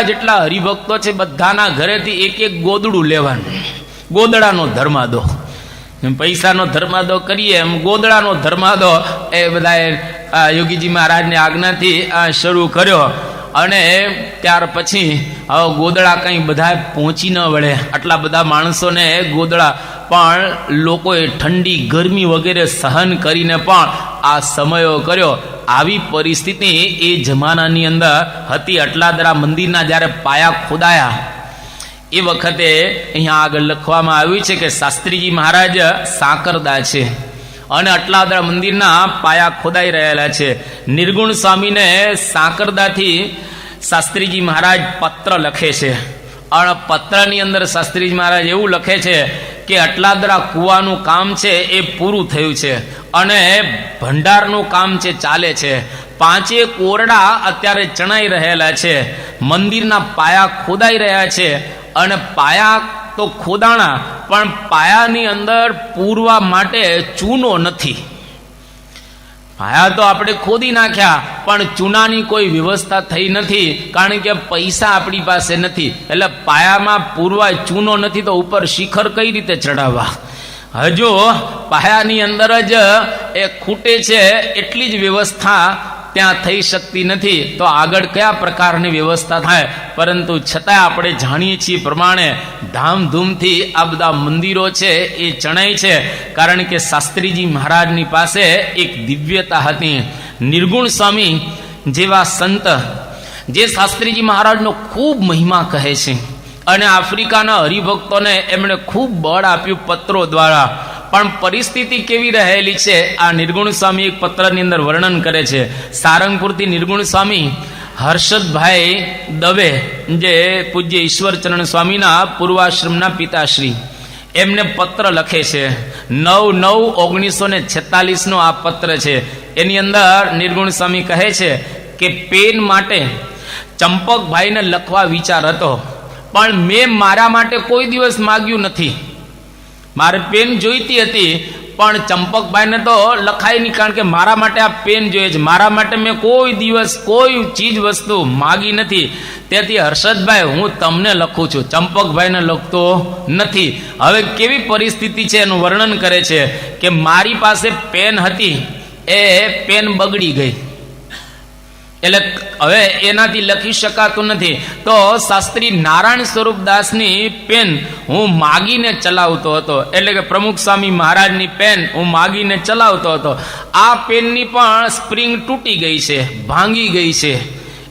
જેટલા હરિભક્તો છે બધાના ઘરેથી એક ગોદડું લેવાનું. ગોદડાનો ધર્માદો, પૈસાનો ધર્માદો કરીએ એમ ગોદડાનો ધર્માદો એ બધાએ યોગીજી મહારાજની આજ્ઞાથી શરૂ કર્યો. અને ત્યાર પછી હવે ગોદડા કંઈ બધા પહોંચી ન વળે, આટલા બધા માણસોને ગોદડા. પણ લોકોએ ઠંડી ગરમી વગેરે સહન કરીને પણ આ સમયો કર્યો. આવી પરિસ્થિતિ એ જમાનાની અંદર હતી. અટલાદરા મંદિરના જ્યારે પાયા ખોદાયા એ વખતે અહીંયા આગળ લખવામાં આવ્યું છે કે શાસ્ત્રીજી મહારાજ સાંકરદા છે અને અટલાદરા મંદિરના પાયા ખોદાઈ રહેલા છે. નિર્ગુણ સ્વામીને સાંકરદાથી શાસ્ત્રીજી મહારાજ પત્ર લખે છે અને પત્રની અંદર શાસ્ત્રીજી મહારાજ એવું લખે છે કે અટલાદરા કૂવાનું કામ છે એ પૂરું થયું છે અને ભંડારનું કામ છે ચાલે છે. 5 કોરડા અત્યારે ચણાઈ રહેલા છે. મંદિરના પાયા ખોદાઈ રહ્યા છે અને પાયા તો ખોદાણા પણ પાયાની અંદર પૂરવા માટે ચૂનો નથી. પાયા તો આપણે ખોદી નાખ્યા પણ ચૂનાની કોઈ વ્યવસ્થા થઈ નથી, કારણ કે પૈસા આપણી પાસે નથી. એટલે પાયામાં પૂરવા ચૂનો નથી તો ઉપર શિખર કઈ રીતે ચડાવવા? હજુ પાયાની અંદર જ એ ખૂટે છે એટલી જ વ્યવસ્થા ત્યાં થઈ શકતી નથી. તો આગળ કયા પ્રકારની વ્યવસ્થા થાય? પરંતુ છતાં આપણે જાણીએ છીએ પ્રમાણે ધામધૂમથી આ બધા મંદિરો છે એ ચણાય છે, કારણ કે શાસ્ત્રીજી મહારાજની પાસે એક દિવ્યતા હતી. નિર્ગુણ સ્વામી જેવા સંત જે શાસ્ત્રીજી મહારાજનો ખૂબ મહિમા કહે છે અને આફ્રિકાના હરિભક્તોને એમણે ખૂબ બળ આપ્યું પત્રો દ્વારા. પણ પરિસ્થિતિ કેવી રહેલી છે આ નિર્ગુણ સ્વામી એક પત્રની અંદર વર્ણન કરે છે. સારંગપુરથી નિર્ગુણ સ્વામી હર્ષદભાઈ દવે, જે પૂજ્ય ઈશ્વરચરણ સ્વામીના પૂર્વાશ્રમના પિતાશ્રી, એમને પત્ર લખે છે. 9/9/1946 આ પત્ર છે. એની અંદર નિર્ગુણ સ્વામી કહે છે કે પેન માટે ચંપકભાઈને લખવા વિચાર હતો પણ મેં મારા માટે કોઈ દિવસ માગ્યું નથી. મારે પેન જોઈતી હતી પણ ચંપકભાઈને તો લખાય નહીં, કારણ કે મારા માટે આ પેન જોઈએ છે. મારા માટે મેં કોઈ દિવસ કોઈ ચીજ વસ્તુ માગી નથી. તેથી હર્ષદભાઈ હું તમને લખું છું, ચંપકભાઈને લખતો નથી. હવે કેવી પરિસ્થિતિ છે એનું વર્ણન કરે છે કે મારી પાસે પેન હતી, એ પેન બગડી ગઈ, એટલે હવે એનાથી લખી શકાતું નથી. તો શાસ્ત્રી નારાયણ સ્વરૂપદાસની પેન હું માગીને ચલાવતો હતો, એટલે કે પ્રમુખ સ્વામી મહારાજની પેન હું માગીને ચલાવતો હતો. આ પેનની પણ સ્પ્રિંગ તૂટી ગઈ છે, ભાંગી ગઈ છે.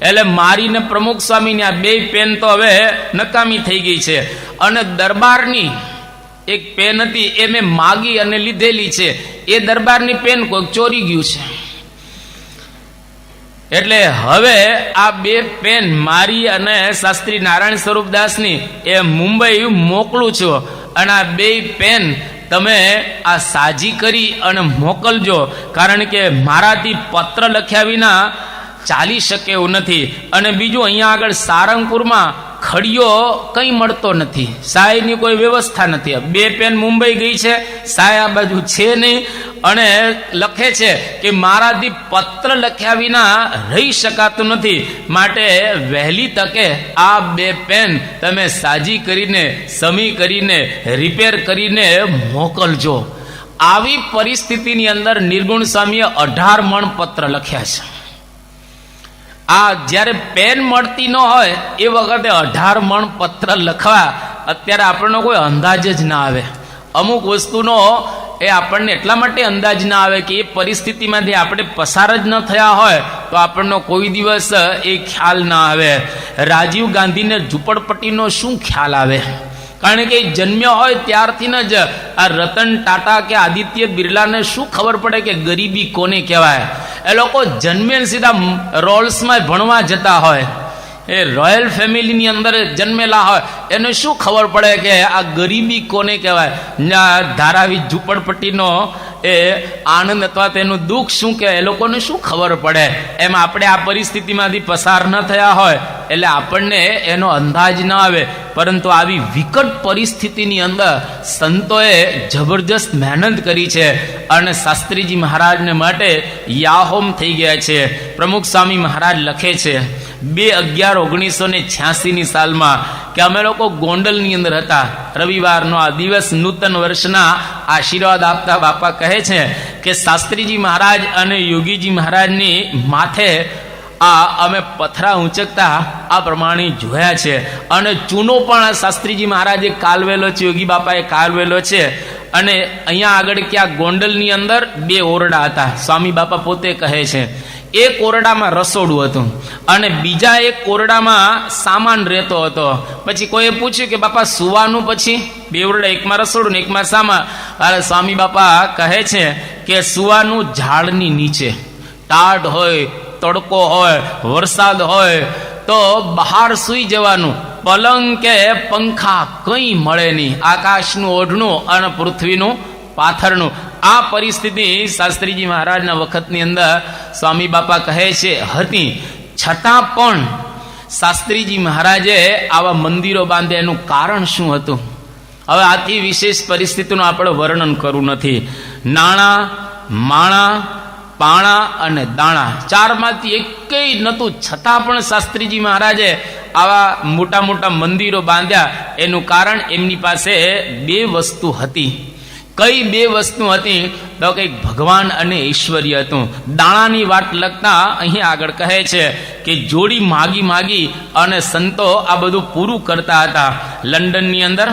એટલે મારીને પ્રમુખ સ્વામીની આ 2 પેન તો હવે નકામી થઈ ગઈ છે. અને દરબારની એક પેન હતી એ મેં માગી અને લીધેલી છે, એ દરબારની પેન કોઈ ચોરી ગયું છે. એટલે હવે આ 2 પેન મારી અને શાસ્ત્રી નારાયણ સ્વરૂપદાસની એ મુંબઈ મોકલું છું અને આ 2 પેન તમે આ સાજી કરી અને મોકલજો, કારણ કે મારાથી પત્ર લખ્યા વિના ચાલી શકે એવું નથી. અને બીજું અહીંયા આગળ સારંગપુરમાં ખડીયો કંઈ મળતો નથી, સહાયની કોઈ વ્યવસ્થા નથી. 2 પેન મુંબઈ ગઈ છે, સહાય આ બાજુ છે નહીં. અને લખે છે કે મારાથી પત્ર લખ્યા વિના રહી શકાતું નથી, માટે વહેલી તકે આ 2 પેન તમે સાજી કરીને સમી કરીને રિપેર કરીને મોકલજો. આવી પરિસ્થિતિની અંદર નિર્ગુણ સ્વામીએ 18 મણ પત્ર લખ્યા છે. આ જ્યારે પેન મળતી ન હોય એ વખતે 18 મણ પત્ર લખવા અત્યારે આપણનો કોઈ અંદાજ જ ના આવે. અમુક વસ્તુનો એ આપણને એટલા માટે અંદાજ ના આવે કે એ પરિસ્થિતિમાંથી આપણે પસાર જ ન થયા હોય તો આપણનો કોઈ દિવસ એ ખ્યાલ ના આવે. રાજીવ ગાંધીને ઝૂંપડપટ્ટીનો શું ખ્યાલ આવે? કારણ કે જન્મ્યો હોય ત્યારથી જ આ રતન ટાટા કે આદિત્ય બિરલાને શું ખબર પડે કે ગરીબી કોને કહેવાય? એ લોકો જન્મે સીધા રોલ્સમાં ભણવા જતા હોય, એ રોયલ ફેમિલીની અંદર જન્મેલા હોય, એને શું ખબર પડે કે આ ગરીબી કોને કહેવાય? ધારાવી ઝૂંપડપટ્ટીનો એ આનંદ અથવા તેનું દુઃખ શું કહેવાય એ લોકોને શું ખબર પડે? એમ આપણે આ પરિસ્થિતિમાંથી પસાર ન થયા હોય એટલે આપણને એનો અંદાજ ન આવે. પરંતુ આવી વિકટ પરિસ્થિતિની અંદર સંતોએ જબરજસ્ત મહેનત કરી છે અને શાસ્ત્રીજી મહારાજને માટે યાહોમ થઈ ગયા છે. પ્રમુખ સ્વામી મહારાજ લખે છે 2/11/1986 સાલમાં કે અમે લોકો ગોંડલની અંદર હતા. રવિવારનો આ દિવસ નૂતન વર્ષના આશીર્વાદ આપતા બાપા કહે છે કે શાસ્ત્રીજી મહારાજ અને યોગીજી મહારાજની માથે અમે પથરા ઊંચકતા આ પ્રમાણે જોયા છે. અને ચૂનો પણ શાસ્ત્રીજી મહારાજે કાલવેલો છે, યોગી બાપાએ કાલવેલો છે. અને અહીંયા આગળ ક્યાં ગોંડલની અંદર 2 ઓરડા હતા. સ્વામી બાપા પોતે કહે છે એક ઓરડામાં રસોડું હતું અને બીજા એક ઓરડામાં સામાન રહેતો હતો. પછી કોઈએ પૂછ્યું કે બાપા સુવાનું પછી? 2 ઓરડા, એકમાં રસોડું ને એકમાં સામાન. અરે સ્વામી બાપા કહે છે કે સુવાનું ઝાડની નીચે, ટાઢ હોય, તડકો હોય, વરસાદ હોય તો બહાર સૂઈ જવાનું. પલંગ કે પંખા કંઈ મળે નહીં, આકાશનું ઓઢણું અને પૃથ્વીનું પાથરનું. આ પરિસ્થિતિ શાસ્ત્રીજી મહારાજના વખતની અંદર સ્વામી બાપા કહે છે હતી. છતાં પણ શાસ્ત્રીજી મહારાજે આવા મંદિરો બાંધ્યા. એનું કારણ શું હતું? હવે આથી વિશેષ પરિસ્થિતિનું આપણે વર્ણન કરવું નથી. નાણાં, માણા, પાણા અને દાણા, 4માંથી એકેય નહોતું. છતાં પણ શાસ્ત્રીજી મહારાજે આવા મોટા મોટા મંદિરો બાંધ્યા. એનું કારણ એમની પાસે 2 વસ્તુ હતી. કઈ 2 વસ્તુ હતી? તો કંઈક ભગવાન અને ઐશ્વર્ય હતું. દાણાની વાત લખતા અહીં આગળ કહે છે કે જોડી માગી માગી અને સંતો આ બધું પૂરું કરતા હતા. લંડનની અંદર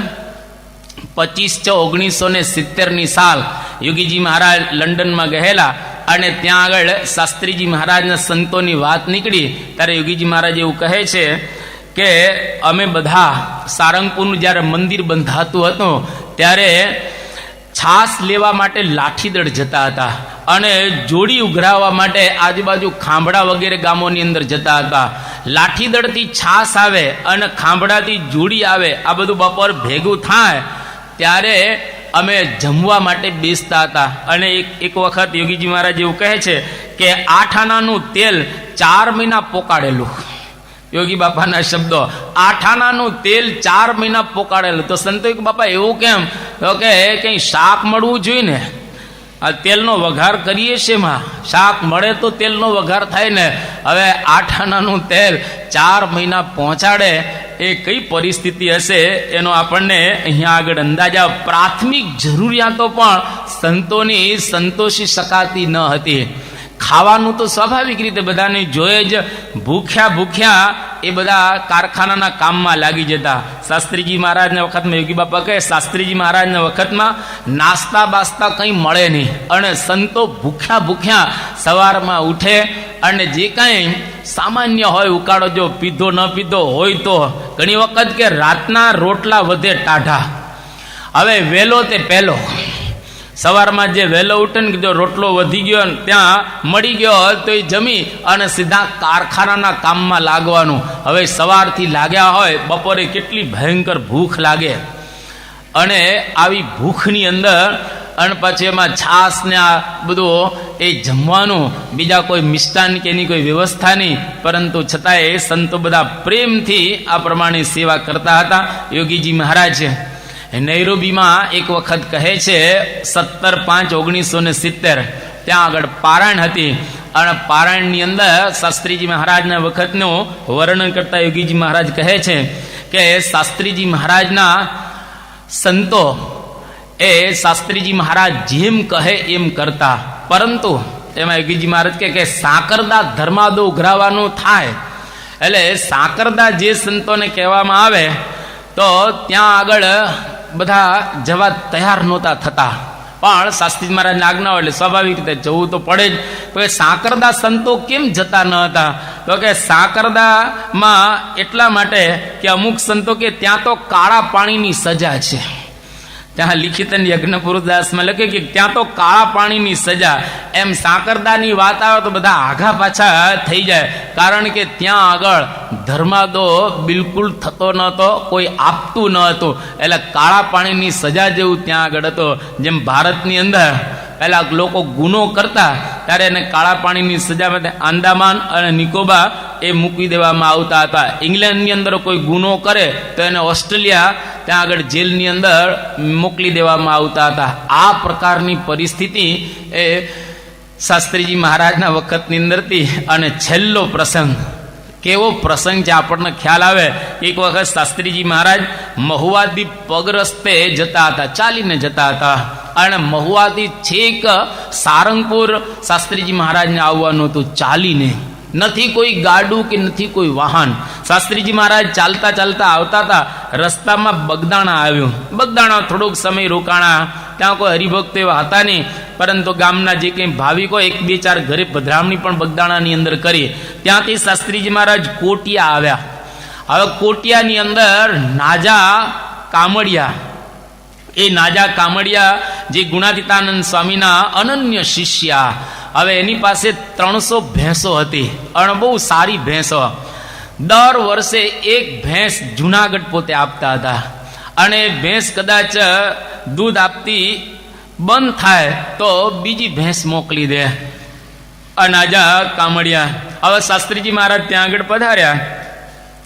25/6/1970 સાલ યોગીજી મહારાજ લંડનમાં ગયેલા અને ત્યાં આગળ શાસ્ત્રીજી મહારાજના સંતોની વાત નીકળી ત્યારે યોગીજી મહારાજ એવું કહે છે કે અમે બધા સારંગપુરનું જ્યારે મંદિર બંધાતું હતું ત્યારે છાસ લેવા માટે લાઠીદળ જતા હતા અને જોડી ઉઘરાવવા માટે આજુબાજુ ખાંભડા વગેરે ગામોની અંદર જતા હતા. લાઠીદળથી છાસ આવે અને ખાંભડાથી જોડી આવે, આ બધું બપોર ભેગું થાય ત્યારે અમે જમવા માટે બેસતા હતા. અને એક વખત યોગીજી મહારાજ એવું કહે છે કે 8 આનાનું તેલ 4 મહિના પોકાળેલું. યોગી બાપાના શબ્દો, 8 આનાનું તેલ 4 મહિના પોકાળેલું. તો સંતો બાપા એવું કેમ? તો કે કંઈ શાક મળવું જોઈએ ને, આ તેલનો વઘાર કરીએ છીએ, એમાં શાક મળે તો તેલનો વઘાર થાય ને. હવે 8 આનાનું તેલ 4 મહિના પહોંચાડે એ કઈ પરિસ્થિતિ હશે એનો આપણને અહીંયા આગળ અંદાજા. પ્રાથમિક જરૂરિયાતો પણ સંતોની સંતોષી શકાતી ન હતી. ખાવાનું તો સ્વાભાવિક રીતે બધાને જોઈએ જ. ભૂખ્યા એ બધા કારખાનાના કામમાં લાગી જતા. શાસ્ત્રીજી મહારાજના વખતમાં યોગી બાપા કહે શાસ્ત્રીજી મહારાજના વખતમાં નાસ્તા બાસ્તા કંઈ મળે નહીં અને સંતો ભૂખ્યા સવારમાં ઉઠે અને જે કાંઈ સામાન્ય હોય ઉકાળો જો પીધો ન પીધો હોય તો ઘણી વખત કે રાતના રોટલા વધે ટાઢા. હવે વહેલો તે પહેલો, સવારમાં જે વહેલો ઉઠે ને કીધો રોટલો વધી ગયો ને ત્યાં મળી ગયો તો એ જમી અને સીધા કારખાનાના કામમાં લાગવાનું. હવે સવારથી લાગ્યા હોય, બપોરે કેટલી ભયંકર ભૂખ લાગે અને આવી ભૂખની અંદર અને પછી એમાં છાસ ને આ બધું એ જમવાનું, બીજા કોઈ મિષ્ટાન કે એની કોઈ વ્યવસ્થા નહીં. પરંતુ છતાંય એ સંતો બધા પ્રેમથી આ પ્રમાણે સેવા કરતા હતા. યોગીજી મહારાજ નૈરોબીમાં એક વખત કહે છે 17/5/1970 ત્યાં આગળ પારાયણ હતી અને પારાયણની અંદર શાસ્ત્રીજી મહારાજના વખતનું વર્ણન કરતા યોગીજી મહારાજ કહે છે કે શાસ્ત્રીજી મહારાજના સંતો એ શાસ્ત્રીજી મહારાજ જેમ કહે એમ કરતા. પરંતુ એમાં યોગીજી મહારાજ કે સાકરદા ધર્માદો ઉઘરાવાનું થાય, એટલે સાકરદા જે સંતોને કહેવામાં આવે તો ત્યાં આગળ બધા જવા તૈયાર નહોતા થતા, પણ શાસ્ત્રીજી મહારાજની આજ્ઞા હોય એટલે સ્વાભાવિક રીતે જવું તો પડે જ. તો એ સાકરદા સંતો કેમ જતા ન હતા? તો કે સાકરદામાં એટલા માટે કે અમુક સંતો કે ત્યાં તો કાળા પાણીની સજા છે. ત્યાં લિખિત યજ્ઞપુરુદાસમાં લખે કે ત્યાં તો કાળા પાણીની સજા. એમ સાકરદાની વાત આવે તો બધા આઘા પાછા થઈ જાય, કારણ કે ત્યાં આગળ ધર્માદો બિલકુલ થતો નહોતો, કોઈ આપતું ન હતું, એટલે કાળા પાણીની સજા જેવું ત્યાં આગળ હતો. જેમ ભારતની અંદર પહેલા લોકો ગુનો કરતા ત્યારે એને કાળા પાણીની સજા માટે આંદામાન અને નિકોબાર એ મૂકી દેવામાં આવતા હતા. ઇંગ્લેન્ડની અંદર કોઈ ગુનો કરે તો એને ઓસ્ટ્રેલિયા ત્યાં આગળ જેલની અંદર મોકલી દેવામાં આવતા હતા. આ પ્રકારની પરિસ્થિતિ એ શાસ્ત્રીજી મહારાજના વખતની અંદરથી. અને છેલ્લો પ્રસંગ, કેવો પ્રસંગ છે આપણને ખ્યાલ આવે. એક વખત શાસ્ત્રીજી મહારાજ મહુવાથી પગ રસ્તે જતા હતા, ચાલીને જતા હતા, અને મહુવાથી છેક સારંગપુર શાસ્ત્રીજી મહારાજને આવવાનું હતું ચાલીને. નથી કોઈ ગાડું કે નથી કોઈ વાહન. શાસ્ત્રીજી મહારાજ ચાલતા ચાલતા આવતા હતા, રસ્તામાં બગદાણા આવ્યું. બગદાણા થોડોક સમય રોકાણા. ત્યાં કોઈ હરિભક્તો એવા હતા નહીં, પરંતુ ગામના જે કંઈ ભાવિકો એક બે ચાર ઘરે પધરામણી પણ બગદાણાની અંદર કરી. ત્યાંથી શાસ્ત્રીજી મહારાજ કોટિયા આવ્યા. હવે કોટિયાની અંદર નાજા કામડિયા, એ નાજા કામડિયા જે ગુણાતીતાનંદ સ્વામીના અનન્ય શિષ્યા, હવે એની પાસે 300 ભેંસો હતી, અને બહુ સારી ભેંસો. દર વર્ષે એક ભેંસ જુનાગઢ પોતે આપતા હતા, અને ભેંસ કદાચ દૂધ આપતી બંધ થાય તો બીજી ભેંસ મોકલી દે. નાજા કામડિયા. હવે શાસ્ત્રીજી મહારાજ ત્યાં આગળ પધાર્યા,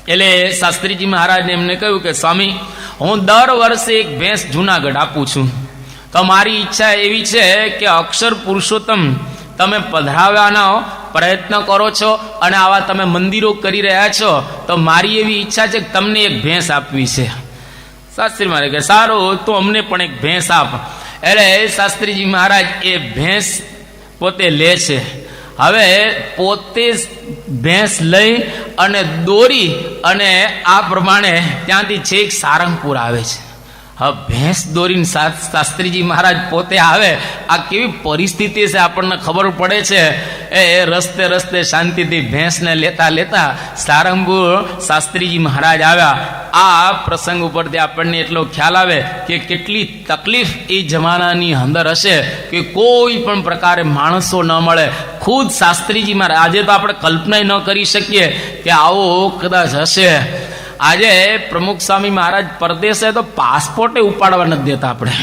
એટલે શાસ્ત્રીજી મહારાજને એમને કહ્યું કે સ્વામી, હું દર વર્ષે એક ભેંસ જુનાગઢ આપું છું, તો મારી ઈચ્છા એવી છે કે અક્ષર પુરુષોત્તમ તમે પધરાવવાનો પ્રયત્ન કરો છો, અને આવા તમે મંદિરો કરી રહ્યા છો, તો મારી એવી ઈચ્છા છે કે તમને એક ભેંસ આપવી છે. શાસ્ત્રી મહારાજ કે સારું, તો અમને પણ એક ભેંસ આપ. એટલે શાસ્ત્રીજી મહારાજ એ ભેંસ પોતે લે છે. હવે પોતે ભેંસ લઈ અને દોરી અને આ પ્રમાણે ત્યાંથી છેક સારંગપુર આવે છે. હવે ભેંસ દોરીને શાસ્ત્રીજી મહારાજ પોતે આવે. આ કેવી પરિસ્થિતિ છે આપણને ખબર પડે છે. એ રસ્તે રસ્તે શાંતિથી ભેંસને લેતા લેતા સારંગપુર શાસ્ત્રીજી મહારાજ આવ્યા. આ પ્રસંગ ઉપરથી આપણને એટલો ખ્યાલ આવે કે કેટલી તકલીફ એ જમાનાની અંદર હશે કે કોઈ પણ પ્રકારે માણસો ન મળે. ખુદ શાસ્ત્રીજી મહારાજ, આજે તો આપણે કલ્પના ન કરી શકીએ કે આવો કદાચ હશે. આજે પ્રમુખ સ્વામી મહારાજ પરદેશે તો પાસપોર્ટે ઉપાડવા નથી દેતા આપણે.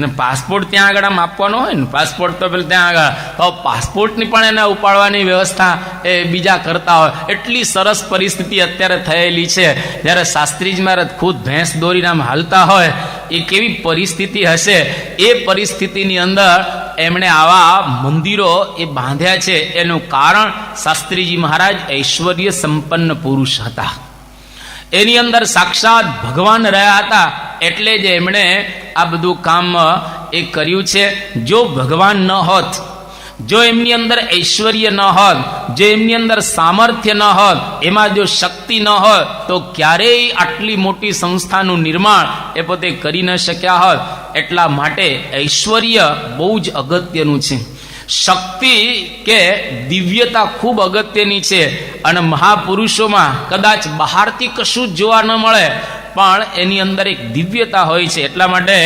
ને પાસપોર્ટ ત્યાં આગળ આમ આપવાનો હોય ને, પાસપોર્ટ તો પેલા ત્યાં આગળ, તો પાસપોર્ટની પણ એને ઉપાડવાની વ્યવસ્થા એ બીજા કરતા હોય. એટલી સરસ પરિસ્થિતિ અત્યારે થયેલી છે. જ્યારે શાસ્ત્રીજી મહારાજ ખુદ ભેંસ દોરીને આમ હાલતા હોય, એ કેવી પરિસ્થિતિ હશે. એ પરિસ્થિતિની અંદર એમણે આવા મંદિરો એ બાંધ્યા છે. એનું કારણ શાસ્ત્રીજી મહારાજ ઐશ્વર્ય સંપન્ન પુરુષ હતા. એની અંદર સાક્ષાત ભગવાન રહ્યા હતા, એટલે જ એમણે આ બધું કામ એ કર્યું છે. જો ભગવાન ન હોત, જો એમની અંદર ઐશ્વર્ય ન હોત, જો એમની અંદર સામર્થ્ય ન હોત, એમાં જો શક્તિ ન હોત, તો ક્યારેય આટલી મોટી સંસ્થાનું નિર્માણ એ પોતે કરી ન શક્યા હોત. એટલા માટે ઐશ્વર્ય બહુ જ અગત્યનું છે. શક્તિ કે દિવ્યતા ખૂબ અગત્યની છે. અને મહાપુરુષોમાં કદાચ બહારથી કશું જ જોવા ન મળે, પણ એની અંદર એક દિવ્યતા હોય છે. એટલા માટે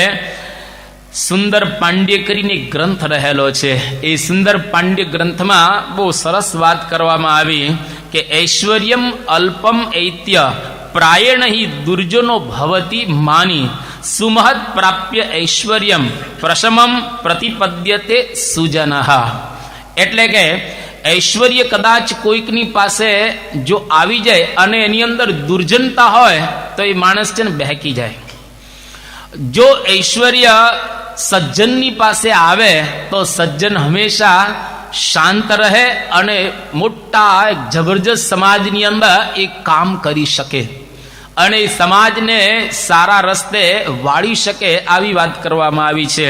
સુંદર પાંડ્ય કરીને એક ગ્રંથ રહેલો છે. એ સુંદર પાંડ્ય ગ્રંથમાં બહુ સરસ વાત કરવામાં આવી કે ઐશ્વર્યમ અલ્પમ ઐત્ય પ્રાયણ હિ દુર્જનો ભવતી માની સુમહદ પ્રાપ્ય ઐશ્વર્યમ પ્રશમમ પ્રતિપદ્યતે સુજનઃ. એટલે કે ઐશ્વર્ય કદાચ કોઈકની પાસે જો આવી જાય અને એની અંદર દુર્જનતા હોય તો એ માણસ છે ને બહેકી જાય. જો ઐશ્વર્ય સજ્જનની પાસે આવે તો સજ્જન હંમેશા શાંત રહે અને મોટા જબરજસ્ત સમાજની અંદર એ કામ કરી શકે. અને સમાજને સારા રસ્તે વાળી શકે આવી વાત કરવામાં આવી છે.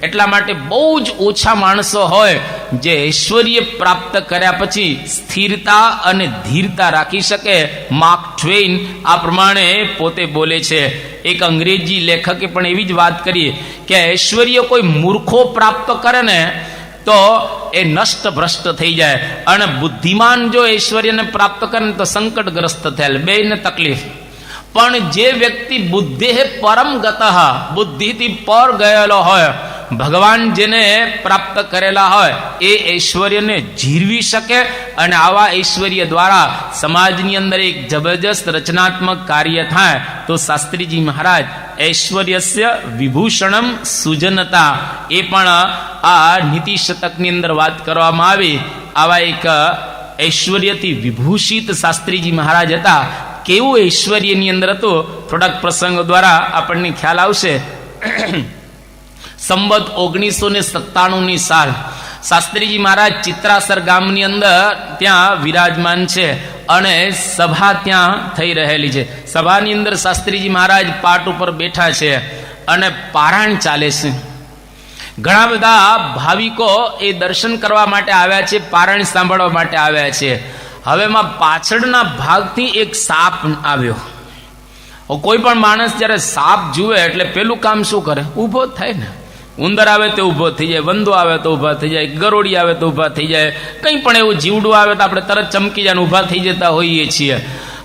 એટલા માટે બહુ જ ઓછા માણસો હોય જે ઐશ્વર્ય પ્રાપ્ત કર્યા પછી સ્થિરતા અને ધીરતા રાખી શકે. માર્ક ટ્વેઇન આ પ્રમાણે પોતે બોલે છે. એક અંગ્રેજી લેખકે પણ એવી જ વાત કરી કે ઐશ્વર્ય કોઈ મૂર્ખો પ્રાપ્ત કરે ને તો એ નષ્ટ ભ્રષ્ટ થઈ જાય, અને બુદ્ધિમાન જો ઐશ્વર્યને પ્રાપ્ત કરે ને તો સંકટગ્રસ્ત થયેલ, બેયને તકલીફ. પણ જે વ્યક્તિ બુદ્ધિ પરમ ગતઃ, બુદ્ધિથી પર ગયેલો હોય, ભગવાન જેને પ્રાપ્ત કરેલા હોય એ ઐશ્વર્યને જીરવી શકે, અને આવા ઐશ્વર્ય દ્વારા સમાજની અંદર એક જબરજસ્ત રચનાત્મક કાર્ય થાય. તો શાસ્ત્રીજી મહારાજ ઐશ્વર્યસ્ય વિભૂષણમ સુજનતા, એ પણ આ નીતિ શતકની અંદર વાત કરવામાં આવી. આવા એક ઐશ્વર્યથી વિભૂષિત શાસ્ત્રીજી મહારાજ હતા. કેવું ઐશ્વર્યની અંદર હતું, થોડાક પ્રસંગો દ્વારા આપણને ખ્યાલ આવશે. સંવત 1997 સાલ શાસ્ત્રીજી મહારાજ ચિત્રાસર ગામની અંદર ત્યાં વિરાજમાન છે, અને સભા ત્યાં થઈ રહેલી છે. સભાની અંદર શાસ્ત્રીજી મહારાજ પાટ ઉપર બેઠા છે અને પારાયણ ચાલે છે. ઘણા બધા ભાવિકો એ દર્શન કરવા માટે આવ્યા છે, પારાયણ સાંભળવા માટે આવ્યા છે. હવે એમાં પાછળના ભાગથી એક સાપ આવ્યો. કોઈ પણ માણસ જ્યારે સાપ જુએ એટલે પેલું કામ શું કરે? ઊભો થાય ને. ઉંદર આવે તો ઊભો થઈ જાય, વંદો આવે તો ઊભા થઈ જાય, ગરોળી આવે તો ઊભા થઈ જાય, કંઈ પણ એવું જીવડું આવે તો આપણે તરત ચમકી જાય, ઊભા થઈ જતા હોઈએ છીએ.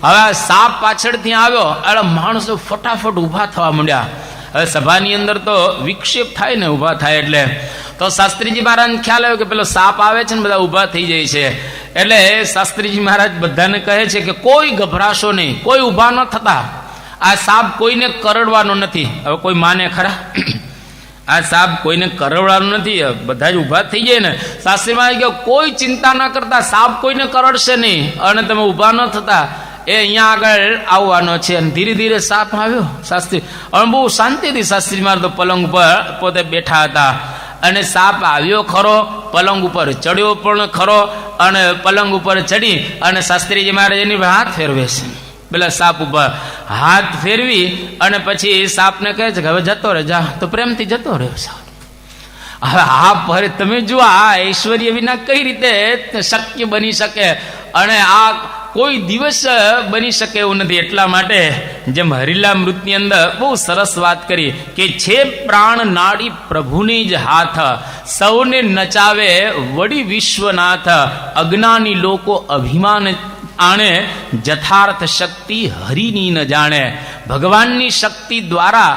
હવે આ સાપ પાછળથી આવ્યો એટલે માણસો ફટાફટ ઊભા થવા માંડ્યા. હવે સભાની અંદર તો વિક્ષેપ થાય ને ઊભા થાય એટલે. તો શાસ્ત્રીજી મહારાજને ખ્યાલ આવ્યો કે પેલો સાપ આવે છે ને બધા ઊભા થઈ જાય છે. એટલે શાસ્ત્રીજી મહારાજ બધાને કહે છે કે કોઈ ગભરાશો નહીં, કોઈ ઊભા ન થતા. આ સાપ કોઈને કરડવાનો નથી. હવે કોઈ માને ખરા? આ સાપ કોઈને કરડવાનો નથી, બધા જ ઊભા થઈ જાય ને. શાસ્ત્રી મહારાજ કે કોઈ ચિંતા ન કરતા, સાપ કોઈને કરડશે નહીં, અને તમે ઊભા ન થતા. એ અહીંયા આગળ આવવાનો છે. અને ધીરે ધીરે સાપ આવ્યો. શાસ્ત્રી અને બહુ શાંતિથી શાસ્ત્રી મહારાજ તો પલંગ ઉપર પોતે બેઠા હતા, અને સાપ આવ્યો ખરો, પલંગ ઉપર ચડ્યો પણ ખરો, અને પલંગ ઉપર ચડી અને શાસ્ત્રીજી મહારાજ એની હાથ ફેરવે છે. પેલા સાપ ઉપર હાથ ફેરવી અને પછી સાપને કહે છે કે હવે જતો રહે, જા. તો પ્રેમથી જતો રહ્યો સાપ. હવે આ ફરે તમે જુઓ, આ ઐશ્વર્ય વિના કઈ રીતે શક્ય બની શકે, અને આ કોઈ દિવસ બની શકે એવું નથી. એટલા માટે જેમ હરિલામૃતની અંદર બહુ સરસ વાત કરી કે છે પ્રાણ નાડી પ્રભુની જ હાથ, સૌને નચાવે વડી વિશ્વનાથ, અજ્ઞાની લોકો અભિમાન આણે, જથાર્થ શક્તિ હરિની ન જાણે. ભગવાનની શક્તિ દ્વારા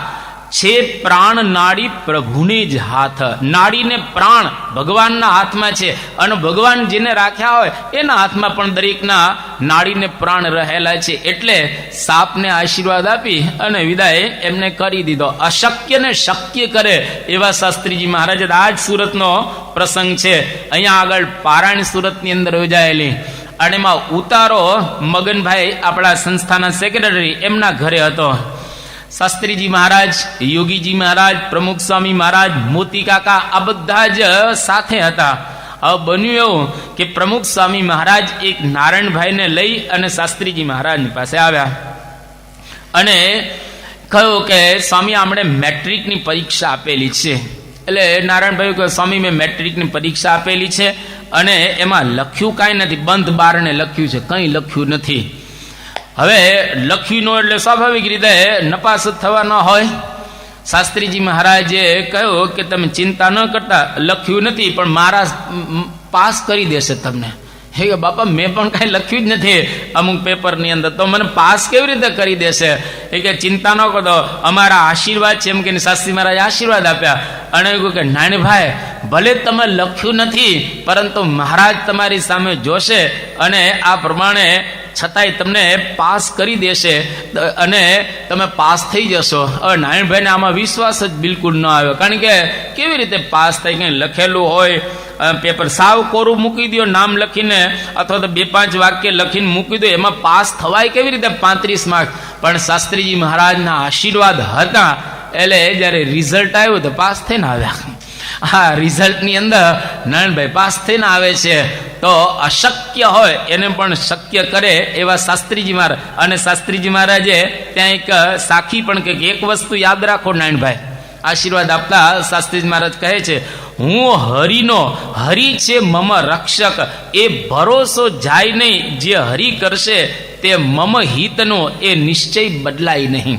છે પ્રાણ નાડી પ્રભુને જ હાથ. નાડીને પ્રાણ ભગવાનના હાથમાં છે, અને ભગવાન જેને રાખ્યા હોય એના હાથમાં પણ દરેકના નાડીને પ્રાણ રહેલા છે. એટલે સાપને આશીર્વાદ આપી અને વિદાય એમને કરી દીધો. અશક્યને શક્ય કરે એવા શાસ્ત્રીજી મહારાજ. આ જ સુરતનો પ્રસંગ છે. અહીંયા આગળ પારાયણ સુરતની અંદર યોજાયેલી, અને એમાં ઉતારો મગનભાઈ આપણા સંસ્થાના સેક્રેટરી એમના ઘરે હતો. શાસ્ત્રીજી મહારાજ, યોગીજી મહારાજ, પ્રમુખ સ્વામી મહારાજ, મોતી કાકા આ બધા જ સાથે હતા. હવે બન્યું એવું કે પ્રમુખ સ્વામી મહારાજ એક નારાયણભાઈને લઈ અને શાસ્ત્રીજી મહારાજની પાસે આવ્યા અને કહ્યું કે સ્વામી આપણે મેટ્રિકની પરીક્ષા આપેલી છે. એટલે નારાયણભાઈ કહે સ્વામી મેં મેટ્રિકની પરીક્ષા આપેલી છે અને એમાં લખ્યું કાંઈ નથી, બંધ બારણે લખ્યું છે, કંઈ લખ્યું નથી. હવે લખ્યું નો એટલે સ્વાભાવિક રીતે નપાસ થવા ન હોય. શાસ્ત્રીજી મહારાજે કહ્યું કે તમે ચિંતા ન કરતા, લખ્યું નથી પણ મારા પાસ કરી દેશે તમને. હે બાપા મેં પણ કાંઈ લખ્યું જ નથી અમુક પેપરની અંદર, તો મને પાસ કેવી રીતે કરી દેશે? એ કે ચિંતા ન કરતો, અમારા આશીર્વાદ છે એમ કે શાસ્ત્રી મહારાજે આશીર્વાદ આપ્યા. અને કહ્યું કે નાનભાઈ ભલે તમે લખ્યું નથી પરંતુ મહારાજ તમારી સામે જોશે અને આ પ્રમાણે છતાંય તમને પાસ કરી દેશે અને તમે પાસ થઈ જશો. હવે નારાયણભાઈને આમાં વિશ્વાસ જ બિલકુલ ન આવ્યો, કારણ કે કેવી રીતે પાસ થઈ? કંઈ લખેલું હોય પેપર સાવ કોરું મૂકી દો નામ લખીને, અથવા તો 2-5 વાક્ય લખીને મૂકી દો, એમાં પાસ થવાય કેવી રીતે 35 માર્ક? પણ શાસ્ત્રીજી મહારાજના આશીર્વાદ હતા એટલે જ્યારે રિઝલ્ટ આવ્યું તો પાસ થઈને આવ્યા. હા, રિઝલ્ટની અંદર નારાયણભાઈ પાસ થઈને આવે છે. તો અશક્ય હોય એને પણ શક્ય કરે એવા શાસ્ત્રીજી મહારાજ. અને શાસ્ત્રીજી મહારાજે ત્યાં એક સાખી પણ કે એક વસ્તુ યાદ રાખો નારાયણભાઈ, આશીર્વાદ આપતા શાસ્ત્રીજી મહારાજ કહે છે, હું હરિનો, હરિ છે મમ રક્ષક, એ ભરોસો જાય નહીં, જે હરિ કરશે તે મમ હિતનો એ નિશ્ચય બદલાય નહીં.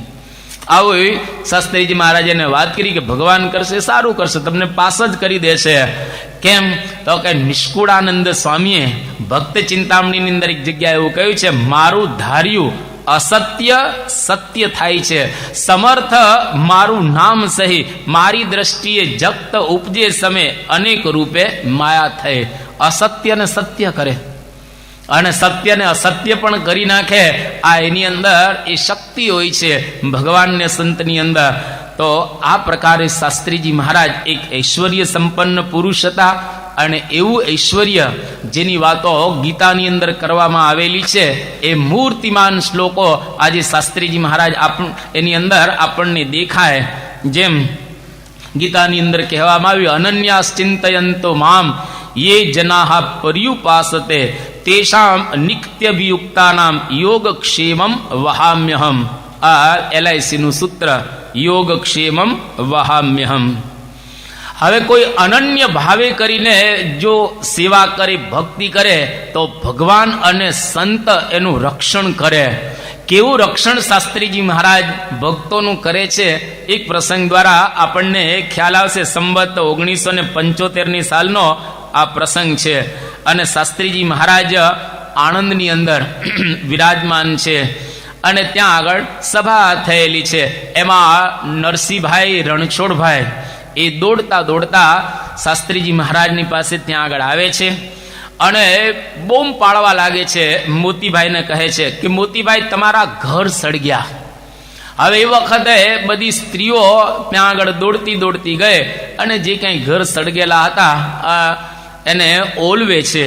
આવું શાસ્ત્રીજી મહારાજને વાત કરી કે ભગવાન કરશે સારું કરશે, તમને પાસ જ કરી દેશે. કેમ તો કે નિષ્કુળાનંદ સ્વામીએ ભક્ત ચિંતામણીની અંદર એક જગ્યાએ એવું કહ્યું છે, મારું ધાર્યું અસત્ય સત્ય થાય છે, સમર્થ મારું નામ સહી, મારી દ્રષ્ટિએ જગત ઉપજે સમે, અનેક રૂપે માયા થઈ. અસત્ય ને સત્ય કરે અને સત્ય ને અસત્ય પણ કરી નાખે, આ એની અંદર એ શક્તિ હોય છે ભગવાન ને સંતની અંદર. તો આ પ્રકારે શાસ્ત્રીજી મહારાજ એક ઐશ્વર્ય સંપન્ન પુરુષ હતા. અને એવું ઐશ્વર્ય જેની વાતો ગીતાની અંદર કરવામાં આવેલી છે, એ મૂર્તિમાન શ્લોકો આજે શાસ્ત્રીજી મહારાજ એની અંદર આપણને દેખાય. જેમ ગીતાની અંદર કહેવામાં આવ્યું, અનન્યાશ્ચિંતયંતો મામ યે જનાહ પર્યુપાસતે તેષામ નિત્યભિયુક્તાનામ યોગક્ષેમમ વહામ્યહમ. આ LICનું સૂત્ર, યોગક્ષેમમ વહામ્યહમ. હવે કોઈ અનન્ય ભાવે કરીને જો સેવા કરે, ભક્તિ કરે, તો ભગવાન અને સંત એનું રક્ષણ કરે. કેવું રક્ષણ શાસ્ત્રીજી મહારાજ ભક્તોનું કરે છે, એક પ્રસંગ દ્વારા આપણને ખ્યાલ આવશે. સંવત 1975 સાલનો આ પ્રસંગ છે અને શાસ્ત્રીજી મહારાજ આણંદની અંદર વિરાજમાન છે અને ત્યાં આગળ સભા થયેલી છે. એમાં નરસિંહભાઈ રણછોડભાઈ એ દોડતા દોડતા શાસ્ત્રીજી મહારાજની પાસે ત્યાં આગળ આવે છે અને બોમ પાડવા લાગે છે. મોતીભાઈને કહે છે કે મોતીભાઈ તમારા ઘર સળગ્યા. હવે એ વખતે બધી સ્ત્રીઓ ત્યાં આગળ દોડતી દોડતી ગઈ અને જે કંઈ ઘર સળગેલા હતા એને ઓલવે છે.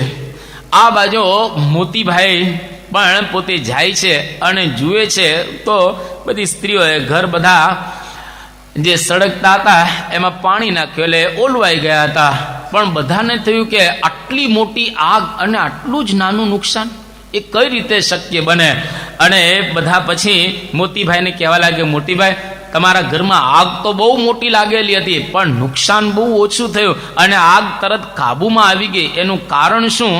આ બાજુ મોતીભાઈ પણ પોતે જાય છે અને જુએ છે તો બધી સ્ત્રીઓએ ઘર બધા જે સળગતા હતા એમાં પાણી નાખ્યું એટલે ઓલવાઈ ગયા હતા. પણ બધાને થયું કે આટલી મોટી આગ અને આટલું જ નાનું નુકસાન એ કઈ રીતે શક્ય બને. અને બધા પછી મોતીભાઈને કહેવા લાગે, મોતીભાઈ તમારા ઘરમાં આગ તો બહુ મોટી લાગેલી હતી પણ નુકસાન બહુ ઓછું થયું અને આગ તરત કાબૂમાં આવી ગઈ, એનું કારણ શું?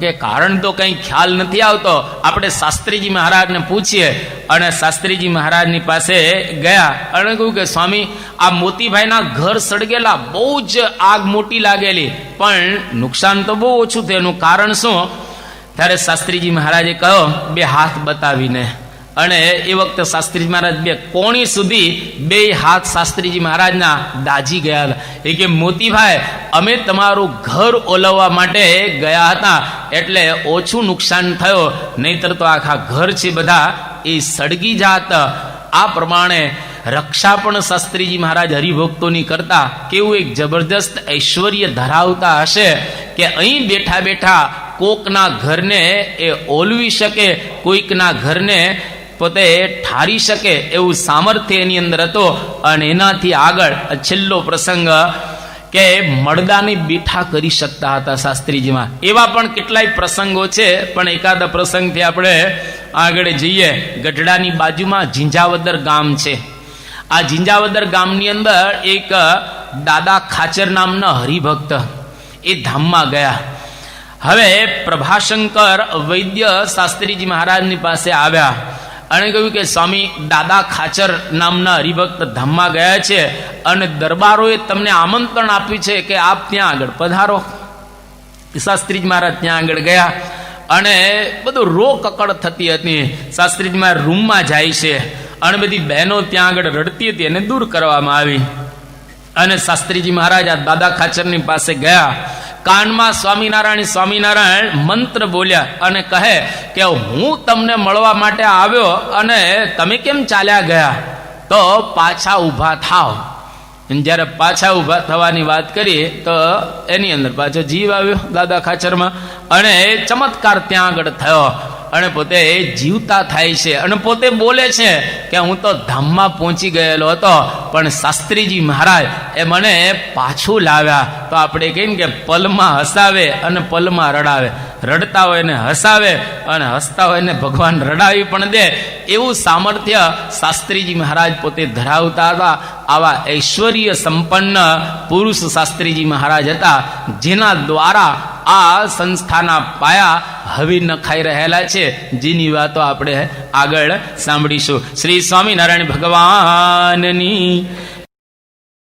કે કારણ તો કંઈ ખ્યાલ નથી આવતો, આપણે શાસ્ત્રીજી મહારાજને પૂછીએ. અને શાસ્ત્રીજી મહારાજની પાસે ગયા અને કહ્યું કે સ્વામી, આ મોતીભાઈના ઘર સળગેલા, બહુ જ આગ મોટી લાગેલી પણ નુકસાન તો બહુ ઓછું થયું, એનું કારણ શું? ત્યારે શાસ્ત્રીજી મહારાજે કહ્યું, બે હાથ બતાવીને. અને એ વખતે શાસ્ત્રીજી મહારાજ બે કોણી સુધી બે હાથ શાસ્ત્રીજી મહારાજના દાજી ગયા હતા. એ કે મોતીભાઈ, અમે તમારું ઘર ઓલવવા માટે ગયા હતા એટલે ઓછું નુકસાન થયો, નહીતર તો આખા ઘર છે બધા એ સળગી જાત. આ પ્રમાણે રક્ષા પણ શાસ્ત્રીજી મહારાજ હરિભક્તોની કરતા. કેવું એક જબરદસ્ત ઐશ્વર્ય ધરાવતા હશે કે અહીં બેઠા બેઠા કોકના ઘરને એ ઓલવી શકે, કોઈકના ઘરને પોતે ઠારી શકે એવું સામર્થ્ય એની અંદર હતો. અને એનાથી આગળ છેલ્લો પ્રસંગ કે મળદાને બેઠા કરી શકતા હતા શાસ્ત્રીજીમાં. એવા પણ કેટલાય પ્રસંગો છે પણ એકાદ પ્રસંગથી આપણે આગળ જઈએ. ગઢડાની બાજુમાં ઝીંઝાવદર ગામ છે. આ ઝીંઝાવદર ગામની અંદર એક દાદા ખાચર નામના હરિભક્ત એ ધામમાં ગયા. હવે પ્રભાશંકર વૈદ્ય શાસ્ત્રીજી મહારાજની પાસે આવ્યા અને કહ્યું કે સ્વામી, દાદા ખાચર નામના હરિભક્ત ધામમાં ગયા છે અને દરબારોએ તમને આમંત્રણ આપ્યું છે કે આપ ત્યાં આગળ પધારો. શાસ્ત્રીજી મહારાજ ત્યાં આગળ ગયા અને બધું રોકકડ થતી હતી. શાસ્ત્રીજી મહારાજ રૂમમાં જાય છે અને બધી બહેનો ત્યાં આગળ રડતી હતી, એને દૂર કરવામાં આવી. અને શાસ્ત્રીજી મહારાજ આ દાદા ખાચરની પાસે ગયા, કાનમાં સ્વામિનારાયણ સ્વામિનારાયણ મંત્ર બોલ્યા અને કહે કે હું તમને મળવા માટે આવ્યો અને તમે કેમ ચાલ્યા ગયા? તો પાછા ઊભા થાવ. જ્યારે પાછા ઊભા થવાની વાત કરી તો એની અંદર પાછો જીવ આવ્યો દાદા ખાચરમાં અને ચમત્કાર ત્યાં આગળ થયો. અને પોતે જીવતા થાય છે અને પોતે બોલે છે કે હું તો ધામમાં પહોંચી ગયેલો હતો, પણ શાસ્ત્રીજી મહારાજ એ મને પાછું લાવ્યા. તો આપણે કહીએ કે પલમાં હસાવે અને પલમાં રડાવે, રડતા હોય ને હસાવે અને હસતા હોય ને ભગવાન રડાવી પણ દે, એવું સામર્થ્ય શાસ્ત્રીજી મહારાજ પોતે ધરાવતા હતા. આવા ઐશ્વર્ય સંપન્ન પુરુષ શાસ્ત્રીજી મહારાજ હતા, જેના દ્વારા આ સંસ્થાના પાયા હવે નખાઈ રહેલા છે, જેની વાતો આપણે આગળ સાંભળીશું. શ્રી સ્વામિનારાયણ ભગવાનની